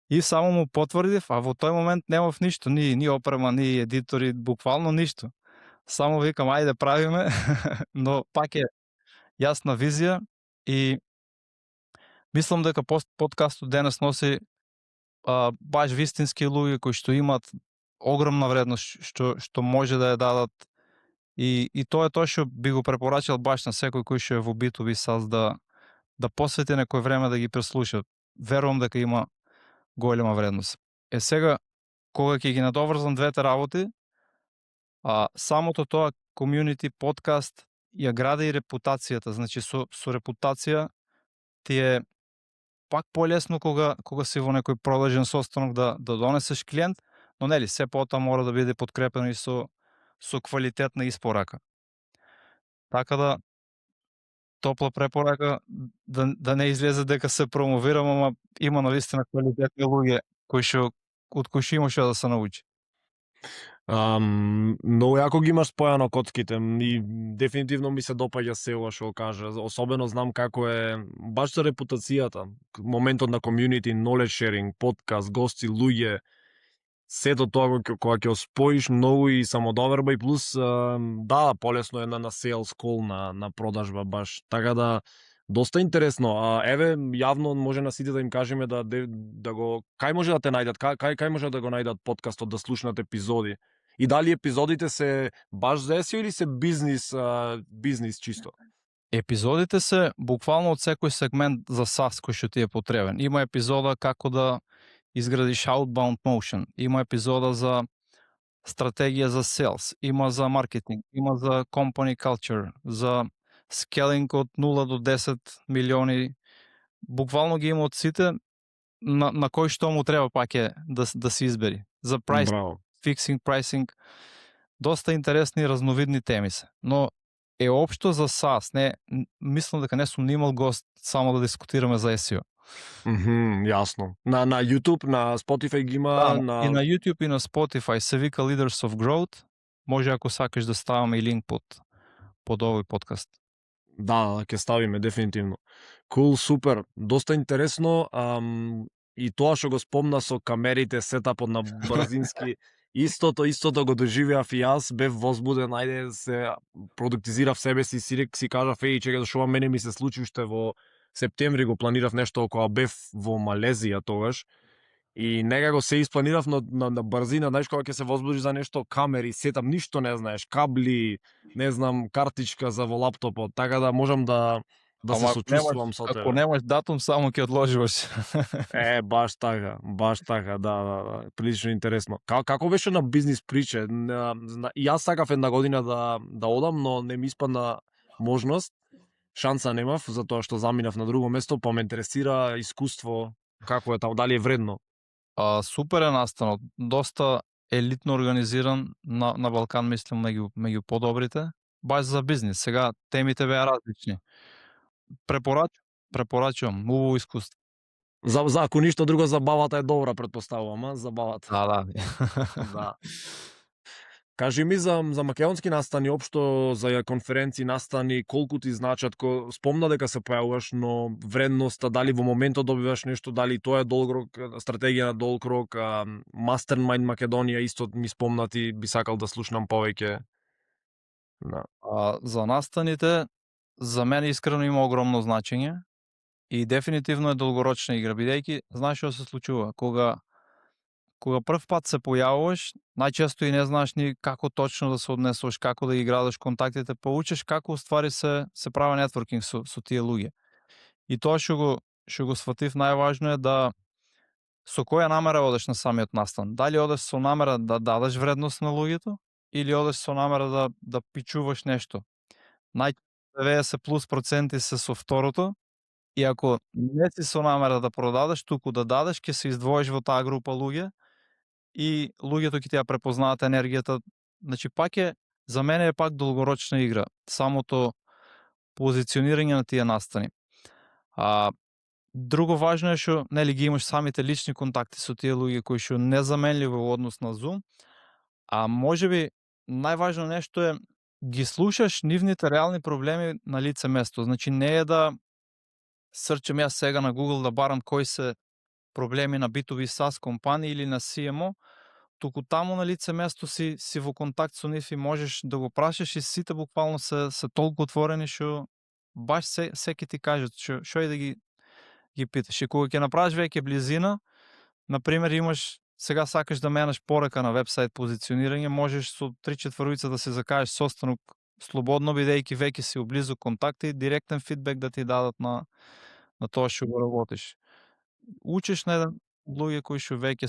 и само му потврдив, а во тој момент немав ништо, ни опрема, ни едитори, буквално ништо. Само викам ајде правиме, но пак е јасна визија и мислам дека подкастот денес носи баш вистински луѓе кои што имаат огромна вредност што може да ја дадат и тоа е тоа што би го препорачал баш на секој кој што е во B2B SaaS да посвети некој време да ги преслуша. Верувам дека има голема вредност. Сега кога ќе ги надоврзам двете работи, самото тоа community подкаст ја гради и репутацијата, значи со репутација ти е пак полесно кога си во некој продажен состанок да донесеш клиент, но нели се потоа мора да биде подкрепено и со квалитетна испорака. Така да топла препорака да не излезе дека се промовирам, ама има навистина квалитетни луѓе од кои што има што да се научи. Многу јако ги имаш спојано котките и дефинитивно ми се допаѓа се ова што кажа. Особено знам како е баш со репутацијата, моментот на community, knowledge sharing, подкаст, гости, луѓе, сето тоа кога ќе споиш многу и самодоверба и плюс да, полесно е на sales call, на продажба баш. Така да доста интересно. Еве јавно може на сите да им кажеме да го кај може да те најдат, кај може да го најдат подкастот, да слушнат епизоди. И дали епизодите се баш за SEO или се бизнис чисто? Епизодите се буквално од секој сегмент за SaaS кој што ти е потребен. Има епизода како да изградиш outbound motion, има епизода за стратегија за sales, има за маркетинг, има за company culture, за скелинг од 0 до 10 милиони. Буквално ги има од сите на кој што му треба пак е да се избери. За price, fixing, pricing, доста интересни и разновидни теми се. Но е општо за SaaS, не мислам дека не сум имал гост само да дискутираме за SEO. Јасно. На YouTube, на Spotify ги има. Да, и на YouTube и на Spotify се вика Leaders of Growth. Може ако сакаш да ставаме и линк под овој подкаст. Да, ќе ставиме дефинитивно. Cool, супер. Доста интересно. И тоа што го спомна со камерите, сетапот на брзински, истото го доживеав и јас, бев возбуден, ајде се продуктизирав себе си, си кажав, чека, зашо мене ми се случи уште во септември го планирав нешто кога бев во Малезија тогаш. И некако се испланирав на брзина, знаеш кога ќе се возбудиш за нешто, камери, сетап, ништо не знаеш, кабли, не знам, картичка за во лаптопот, така да можам да се сочувствувам со тебе. Ако немаш датум, само ќе одложиш. Баш така, да, прилично интересно. Како беше на бизнис приче? Јас сакав една година да одам, но не ми испадна можност. Шанса немав, затоа што заминав на друго место, па ме интересира искуство, како е таму, дали е вредно? Супер е настанот, доста елитно организиран, на Балкан мислам меѓу подобрите, баш за бизнис. Сега темите беа различни. Препорачувам, убаво искуство. За ако ништо друго, забавата е добра, претпоставувам, забавата. Да. Кажи ми за македонски настани, општо за конференции настани, колку ти значат, спомна дека се појавуваш, но вредноста, дали во моментот добиваш нешто, дали тоа е долг рок, стратегија на долг рок, Mastermind Македонија исто ми спомнати, би сакал да слушнам повеќе. Да. За настаните, за мене искрено има огромно значење и дефинитивно е долгорочна игра, бидејќи знаеш што се случува, кога прв пат се појавуваш, најчесто и не знаеш ни како точно да се однесуваш, како да ги градиш контактите, па учиш како уствари се прави нетворкинг со тие луѓе. И тоа што го сфатив најважно е да со која намера одеш на самиот настан. Дали одеш со намера да дадеш вредност на луѓето или одеш со намера да пичуваш нешто. 90% се со второто, и ако не си со намера да продадеш, туку да дадеш, ќе се издвоиш во таа група луѓе и луѓето ќе ти ја препознаат енергијата. Значи за мене е пак долгорочна игра, самото позиционирање на тие настани. Друго важно е што ги имаш самите лични контакти со тие луѓе кои што незаменливи во однос на Zoom, можеби најважно нешто е ги слушаш нивните реални проблеми на лице место. Значи не е да срчам јас сега на Google да барам кои се проблеми на B2B SaaS компании или на CMO, туку таму на лице место си во контакт со нив и можеш да го прашаш и сите буквално се толку отворени што баш се ќе ти кажат што и да ги питаш. И кога ќе направиш веќе близина, например имаш сега сакаш да менаш порака на вебсайт позиционирање, можеш со 3/4 да се закажеш состанок слободно, бидејќи веќе си облизу контакти и директен фидбек да ти дадат на тоа што го работиш. Учиш на еден луѓе кои што веќе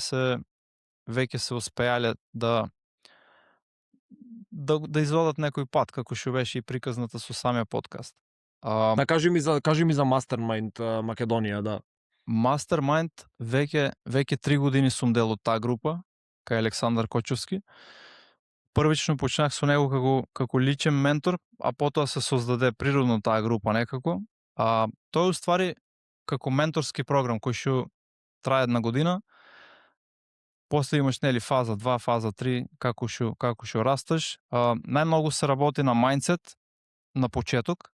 се успеале да изводат некој пат, како што беше и приказната со самиот подкаст. Да, кажи ми за Mastermind Македонија, да. Mastermind веќе 3 години сум дел од таа група, кај Александар Кочовски. Првично почнах со него како личен ментор, а потоа се создаде природно таа група некако. Тој уствари како менторски програм кој што трае 1 година. После имаш нели фаза 2, фаза 3, како што растеш. Најмногу се работи на мајндсет на почеток,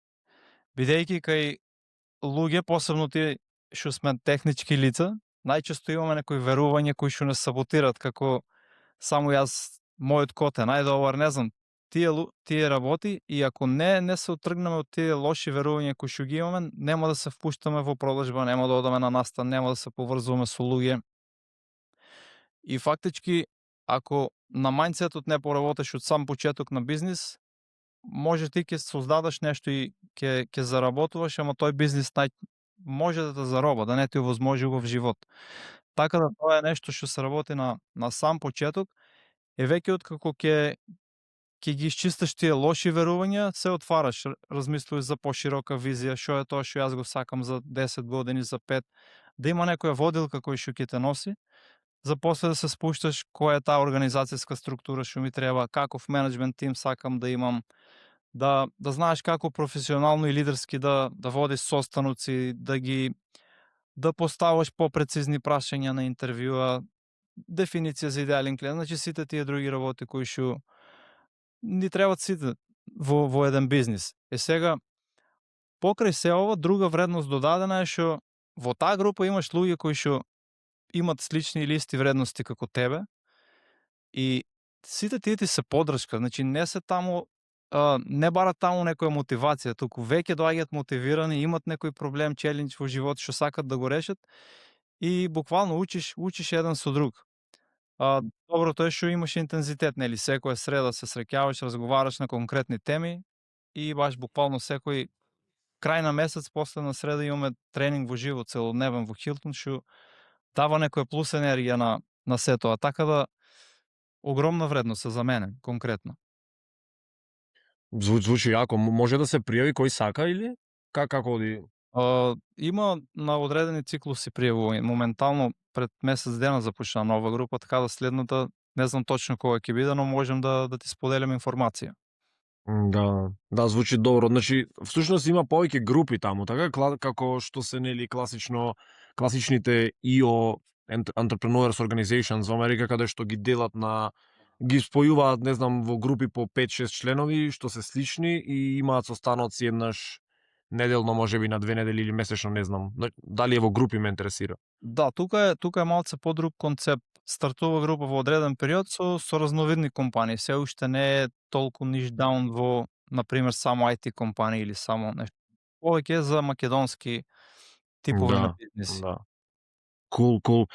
бидејќи кај луѓе, посебно тие што сме технички лица, најчесто имаме некои верувања кои што не саботират, како само јас, мојот код е најдобар, не знам, тие работи и ако не се отргнеме од тие лоши верувања кои што ги имаме, нема да се впуштаме во продажба, нема да одаме на настан, нема да се поврзуваме со луѓе. И фактички, ако на мајндсетот не поработиш од сам почеток на бизнис, може ти ќе создадеш нешто и ќе заработуваш, ама тој бизнис може да те зароба, да не ти овозможи во живот. Така да тоа е нешто што се работи на сам почеток, и веќе откако ќе ги исчистиш тие лоши верувања, се отвараш, размислуваш за поширока визија, што е тоа што јас го сакам за 10 години, за 5, да има некоја водилка кој што ќе те носи, за после да се спушташ која е таа организацијска структура што ми треба, каков менеджмент тим сакам да имам, да знаеш како професионално и лидерски да водиш состаноци, да поставаш попрецизни прашања на интервјуа, дефиниција за идеален клиент, значи сите тие други работи кои што ни требат сите во еден бизнис. Сега, покрај се ова, друга вредност додадена е што во таа група имаш луѓе кои што имат слични или исти вредности како тебе и сите тие ти се поддршка, значи не се таму, не барат таму некоја мотивација, туку веќе доаѓаат мотивирани, имат некој проблем, челендж во живот што сакат да го решат и буквално учиш еден со друг. Доброто е што имаш интензитет, нели, секоја среда се среќаваш, разговараш на конкретни теми и баш буквално секој крај на месец, после на среда имаме тренинг во живо целодневен во Хилтон, што дава некоја плюс енергија на се тоа, така да огромна вредност за мене, конкретно. Звучи јако. Може да се пријави кој сака или како оди? Има на одредени циклуси пријавување. Моментално пред месец дена започна нова група, така да следната не знам точно кога ќе биде, но можем да ти споделам информација. Да, звучи добро. Значи, всушност има повеќе групи таму, така како што се нели класичните EO Entrepreneurs Organizations во Америка, каде што ги делат ги спојуваат, не знам, во групи по 5-6 членови што се слични и имаат состаноци еднаш неделно, можеби на 2 недели или месечно, не знам. Дали е во групи, ме интересира. Да, тука е малце подруг концепт. Стартува група во одреден период со разновидни компании. Се уште не е толку ниш даун во, например, само IT компании или само нешто. Повеќе за македонски типови на бизнеси. Да. Кул.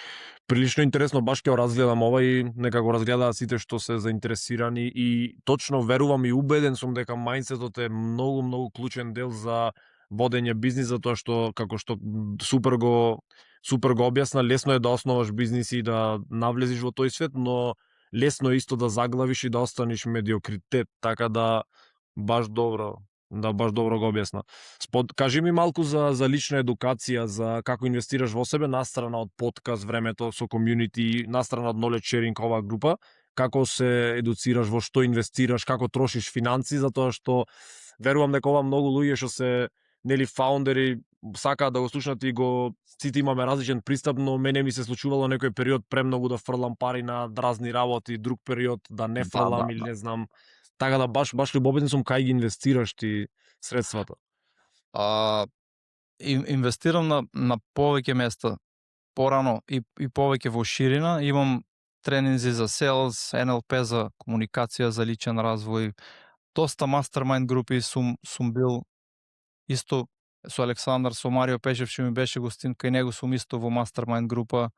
Прилично интересно, баш ќе го разгледам ова и нека го разгледаат сите што се заинтересирани и точно верувам и убеден сум дека мајндсетот е многу клучен дел за водење бизнис, затоа што како што супер го објасна, лесно е да основаш бизнис и да навлезиш во тој свет, но лесно е исто да заглавиш и да останеш медиокритет, така да баш добро го објасна. Кажи ми малку за лична едукација, за како инвестираш во себе, настрана од подкаст, времето со комјунити, настрана од knowledge sharing оваа група, како се едуцираш, во што инвестираш, како трошиш финанси, затоа што верувам дека ова многу луѓе што се нели фаундери сакаат да го слушнат и сите имаме различен пристап, но мене ми се случувало некој период премногу да фрлам пари на разни работи, друг период да не фрлам или не знам. Така да баш любопитен сум кај ги инвестираш ти средствата. Инвестирам на повеќе места порано и повеќе во ширина. Имам тренинзи за селс, НЛП за комуникација, за личен развој. Доста мастермајнд групи сум бил исто со Александар, со Марио Пешев, што ми беше гостин, кај него сум исто во мастермајнд група.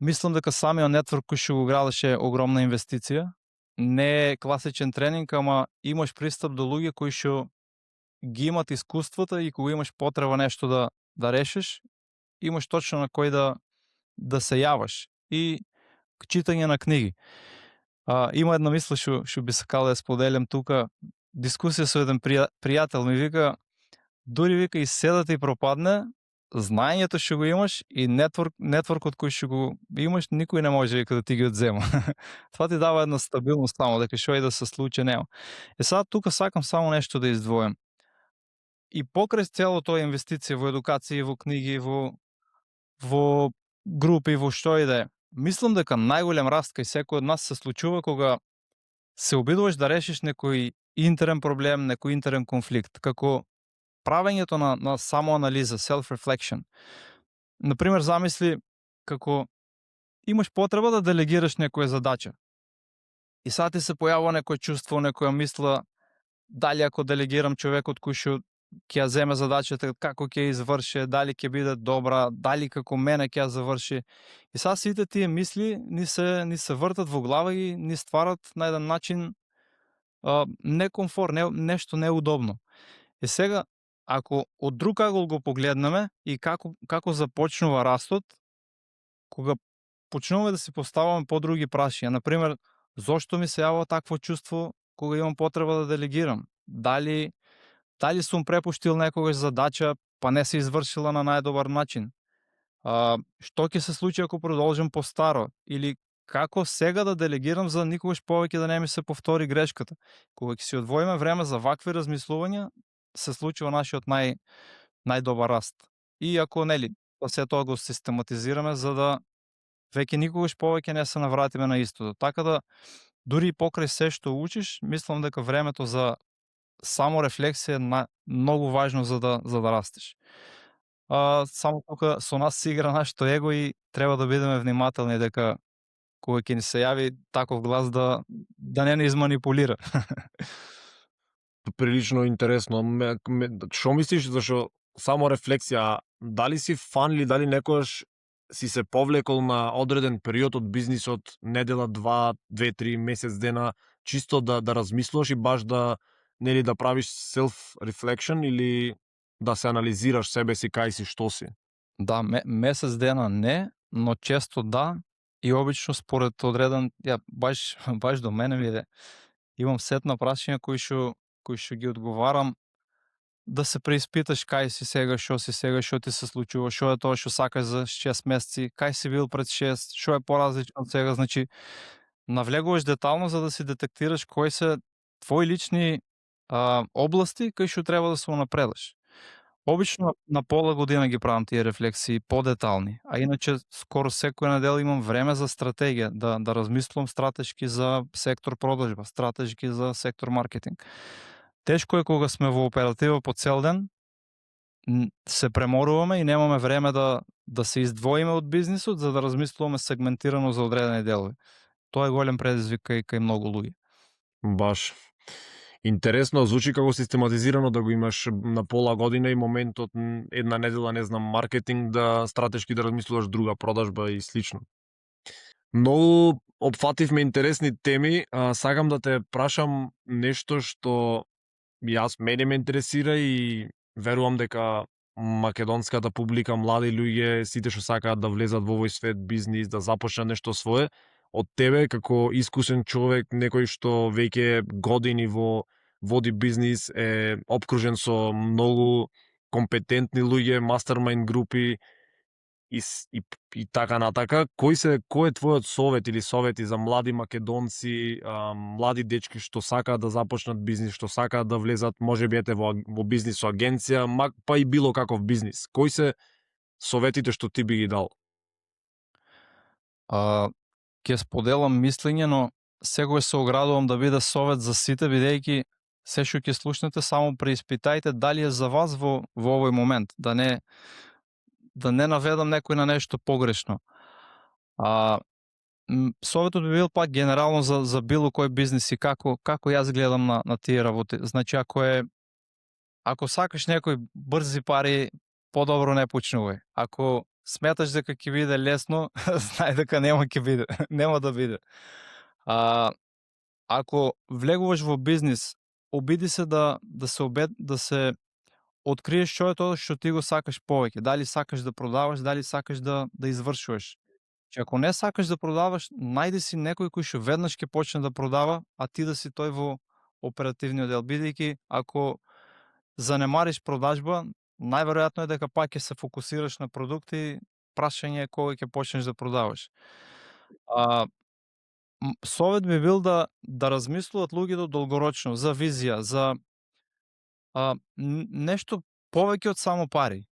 Мислам дека самиот нетворк кој што го градеше е огромна инвестиција. Не е класичен тренинг, ама имаш пристап до луѓе кои што ги имат искуствата и кога имаш потреба нешто да решиш, имаш точно на кој да се јаваш. И читање на книги. Има една мисла што би сакал да ја споделям тука. Дискусија со еден пријател ми вика, дури вика и се да ти пропадне, знаењето што го имаш и нетворкот кој што го имаш, никој не може да ти ги одзема. Това ти дава една стабилност само, дека што и да се случи нема. Сега тука сакам само нешто да издвојам. И покрај цело тоа инвестиција во едукација, во книги, во групи, во што и да е, мислам дека најголем раст кај секој од нас се случува кога се обидуваш да решиш некој интерен проблем, некој интерен конфликт, како правењето на самоанализа, self-reflection. Например, замисли како имаш потреба да делегираш некоја задача. И сега ти се појавува некој чувство, некоја мисла, дали ако делегирам човекот кој што ќе ја земе задачата, како ќе изврши, дали ќе биде добра, дали како мене ќе ја заврши. И сега сите тие мисли ни се вртат во глава и ни стварат на еден начин некомфор, нешто неудобно. И сега, ако од друг агол го погледнеме и како започнува растот, кога почнуваме да си поставаме подруги прашања, например, зошто ми се јавува такво чувство кога имам потреба да делегирам? Дали сум препуштил некогаш задача, па не се извршила на најдобар начин? Што ќе се случи ако продолжам по-старо? Или како сега да делегирам за никогаш повеќе да не ми се повтори грешката? Кога ќе си одвоиме време за вакви размислувања, се случува нашиот најдобар раст. И ако нели, се тоа го систематизираме за да веќе никогаш повеќе не се навратиме на истото. Така да дури покрај се што учиш, мислам дека времето за само рефлексија е многу важно за да растеш. Само тука со нас се игра нашето его и треба да бидеме внимателни дека кога ќе ни се јави таков глас да не ни изманипулира. Прилично интересно. Што мислиш, зашо само рефлексија, дали си фан или дали некојаш си се повлекол на одреден период од бизнисот, недела, 2, 3 месец дена, чисто да размислуваш и баш да правиш self-reflection или да се анализираш себе си, кај си, што си? Да, месец дена не, но често да, и обично според одреден, баш до мене ми имам сет на прашања кои што ги одговарам, да се преиспиташ кај си сега, што ти се случува, што е тоа што сакаш за 6 месеци, кај си бил пред 6, што е поразлично од сега, значи навлегуваш детално за да си детектираш кои се твои лични области кај што треба да се унапредаш. Обично на пола година ги правам тие рефлексии подетални, а иначе скоро секоја недела имам време за стратегија, да размислувам стратешки за сектор продажба, стратешки за сектор маркетинг. Тешко е кога сме во оператива по цел ден, се преморуваме и немаме време да се издвоиме од бизнисот за да размислуваме сегментирано за одредени делови. Тоа е голем предизвик кај многу луѓе. Баш. Интересно, звучи како систематизирано да го имаш на пола година и моментот една недела, не знам, маркетинг, да стратешки да размислуваш друга продажба и слично. Многу опфативме интересни теми, сакам да те прашам нешто што мене ме интересира и верувам дека македонската публика, млади луѓе, сите што сакаат да влезат во овој свет бизнис, да започнат нешто свое, од тебе како искусен човек, некој што веќе години води бизнис, е опкружен со многу компетентни луѓе, мастермајнд групи и така натака, кој е твојот совет или совети за млади македонци, млади дечки што сакаат да започнат бизнис, што сакаат да влезат, можеби во бизнис со агенција, па и било каков бизнис? Кои се советите што ти би ги дал? Ќе споделам мислење, но секогаш се оградувам да биде совет за сите, бидејќи се што ќе слушнете, само преиспитајте дали е за вас во овој момент, да не наведам некој на нешто погрешно. Советот би бил пак генерално за било кој бизнис и како јас гледам на тие работи. Значи ако сакаш некои брзи пари, подобро не почнувај. Ако сметаш дека ќе биде лесно, знај дека нема да биде. Ако влегуваш во бизнис, обиди се да се откриеш што е тоа што ти го сакаш повеќе. Дали сакаш да продаваш, дали сакаш да извршуваш. Че ако не сакаш да продаваш, најди си некој кој што веднаш ќе почне да продава, а ти да си тој во оперативниот дел. Бидејќи ако занемариш продажба, најверојатно е дека пак ќе се фокусираш на продукти, прашање е кога ќе почнеш да продаваш. Совет би бил да размислуваат луѓето долгорочно, за визија, за нешто повеќе од само пари.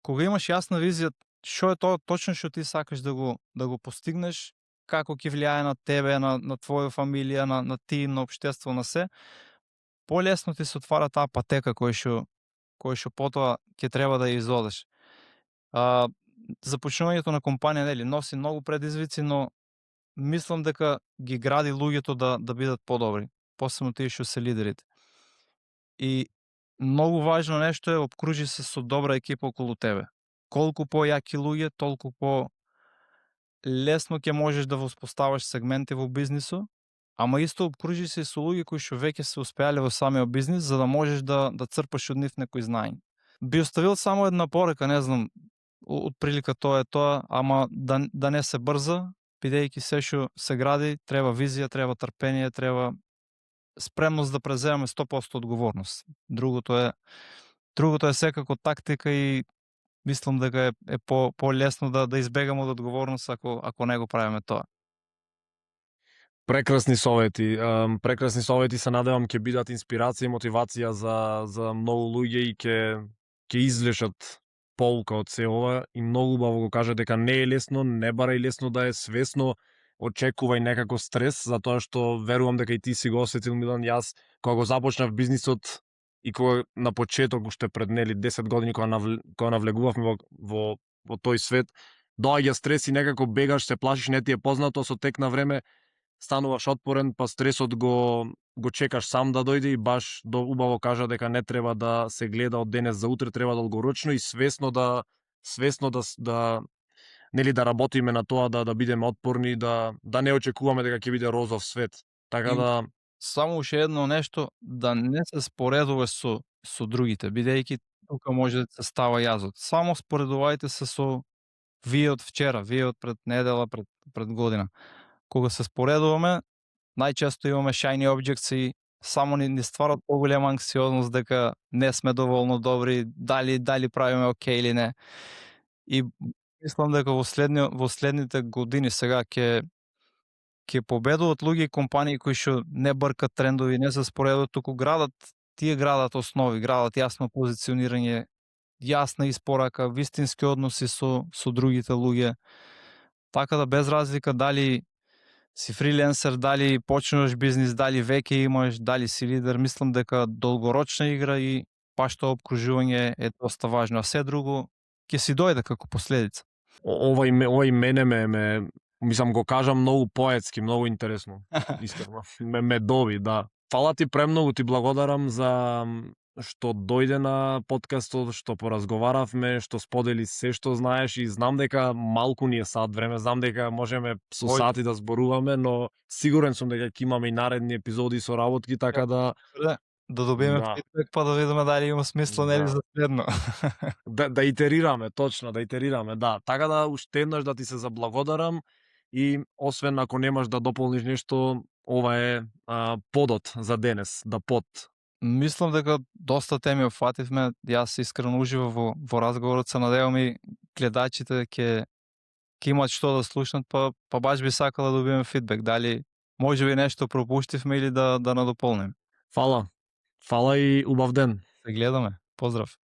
Кога имаш јасна визија што е тоа точно што ти сакаш да го постигнеш, како ќе влијае на тебе, на твоја фамилија, на тим, на општество, на се, полесно ти се отвара таа патека кој што потоа ќе треба да ја изодеш. Започнувањето на компанија, нели, носи многу предизвици, но мислам дека ги гради луѓето да бидат подобри, посебно тие што се лидерите. И многу важно нешто е обкружи се со добра екипа околу тебе. Колку појаки луѓе, толку по лесно ќе можеш да воспоставаш сегменти во бизнисот, ама исто обкружи се со луѓе кои што веќе се успеале во самиот бизнис, за да можеш да црпаш од нив некој знаење. Би оставил само една порека, не знам, отприлика тоа е тоа, ама да не се брза, бидејќи се што се гради, треба визија, треба трпение, треба спремност да преземеме 100% одговорност. Другото е секако тактика и мислам дека е по-лесно да избегаме од одговорност ако не го правиме тоа. Прекрасни совети. Прекрасни совети, се надевам ќе бидат инспирација и мотивација за многу луѓе и ќе извлечат полука од се ова, и многу убаво го кажа дека не е лесно, не барај лесно да е, свесно очекувај некако стрес, затоа што верувам дека и ти си го осетил, Милан. Јас кога го започнав бизнисот и кога на почеток, уште пред 10 години кога навлегувавме во тој свет, доаѓа стрес и некако бегаш, се плашиш, не ти е познато, со тек на време стануваш отпорен, па стресот го чекаш сам да дојде, и баш убаво кажа дека не треба да се гледа од денес за утре, треба долгорочно и свесно да нели да работиме на тоа, да бидеме отпорни, да не очекуваме дека ќе биде розов свет. Така да само уште едно нешто, да не се споредуваш со другите, бидејќи тука може да се става јазот. Само споредувајте се со вие од вчера, вие од пред недела, пред година. Кога се споредуваме, најчесто имаме shiny objects и само ни стварат поголема анксиозност дека не сме доволно добри, дали правиме окей или не. И мислам дека во следните години сега ќе победуваат луѓе и компании кои што не бркат трендови, не се споредуваат, туку градат основи, градат јасно позиционирање, јасна испорака, вистински односи со другите луѓе. Така да без разлика дали си фриленсер, дали почнуваш бизнис, дали веќе имаш, дали си лидер, мислам дека долгорочна игра и баш тоа обкружување е доста важно, а се друго ќе си дојде како последица. Овај мене мислам го кажам многу поетски, многу интересно. Искрено. ме доби, да. Фала ти премногу, ти благодарам за што дојде на подкастот, што поразговаравме, што сподели се што знаеш, и знам дека малку ни е сат време, знам дека можеме со сати да зборуваме, но сигурен сум дека ќе имаме и наредни епизоди со работки, така да добиеме фидбек, па да видиме дали има смисла нели за следно. Да итерираме, точно, да итерираме, да. Така да уште еднаш да ти се заблагодарам, и освен ако немаш да дополниш нешто, ова е подот за денес, да под. Мислам дека доста теми опфативме. Јас искрено уживам во разговорот, се надевам и гледачите ќе имат што да слушнат, па баш би сакала да добиеме фидбек, дали можеби нешто пропуштивме или да надополним. Фала и убав ден. Се гледаме. Поздрав.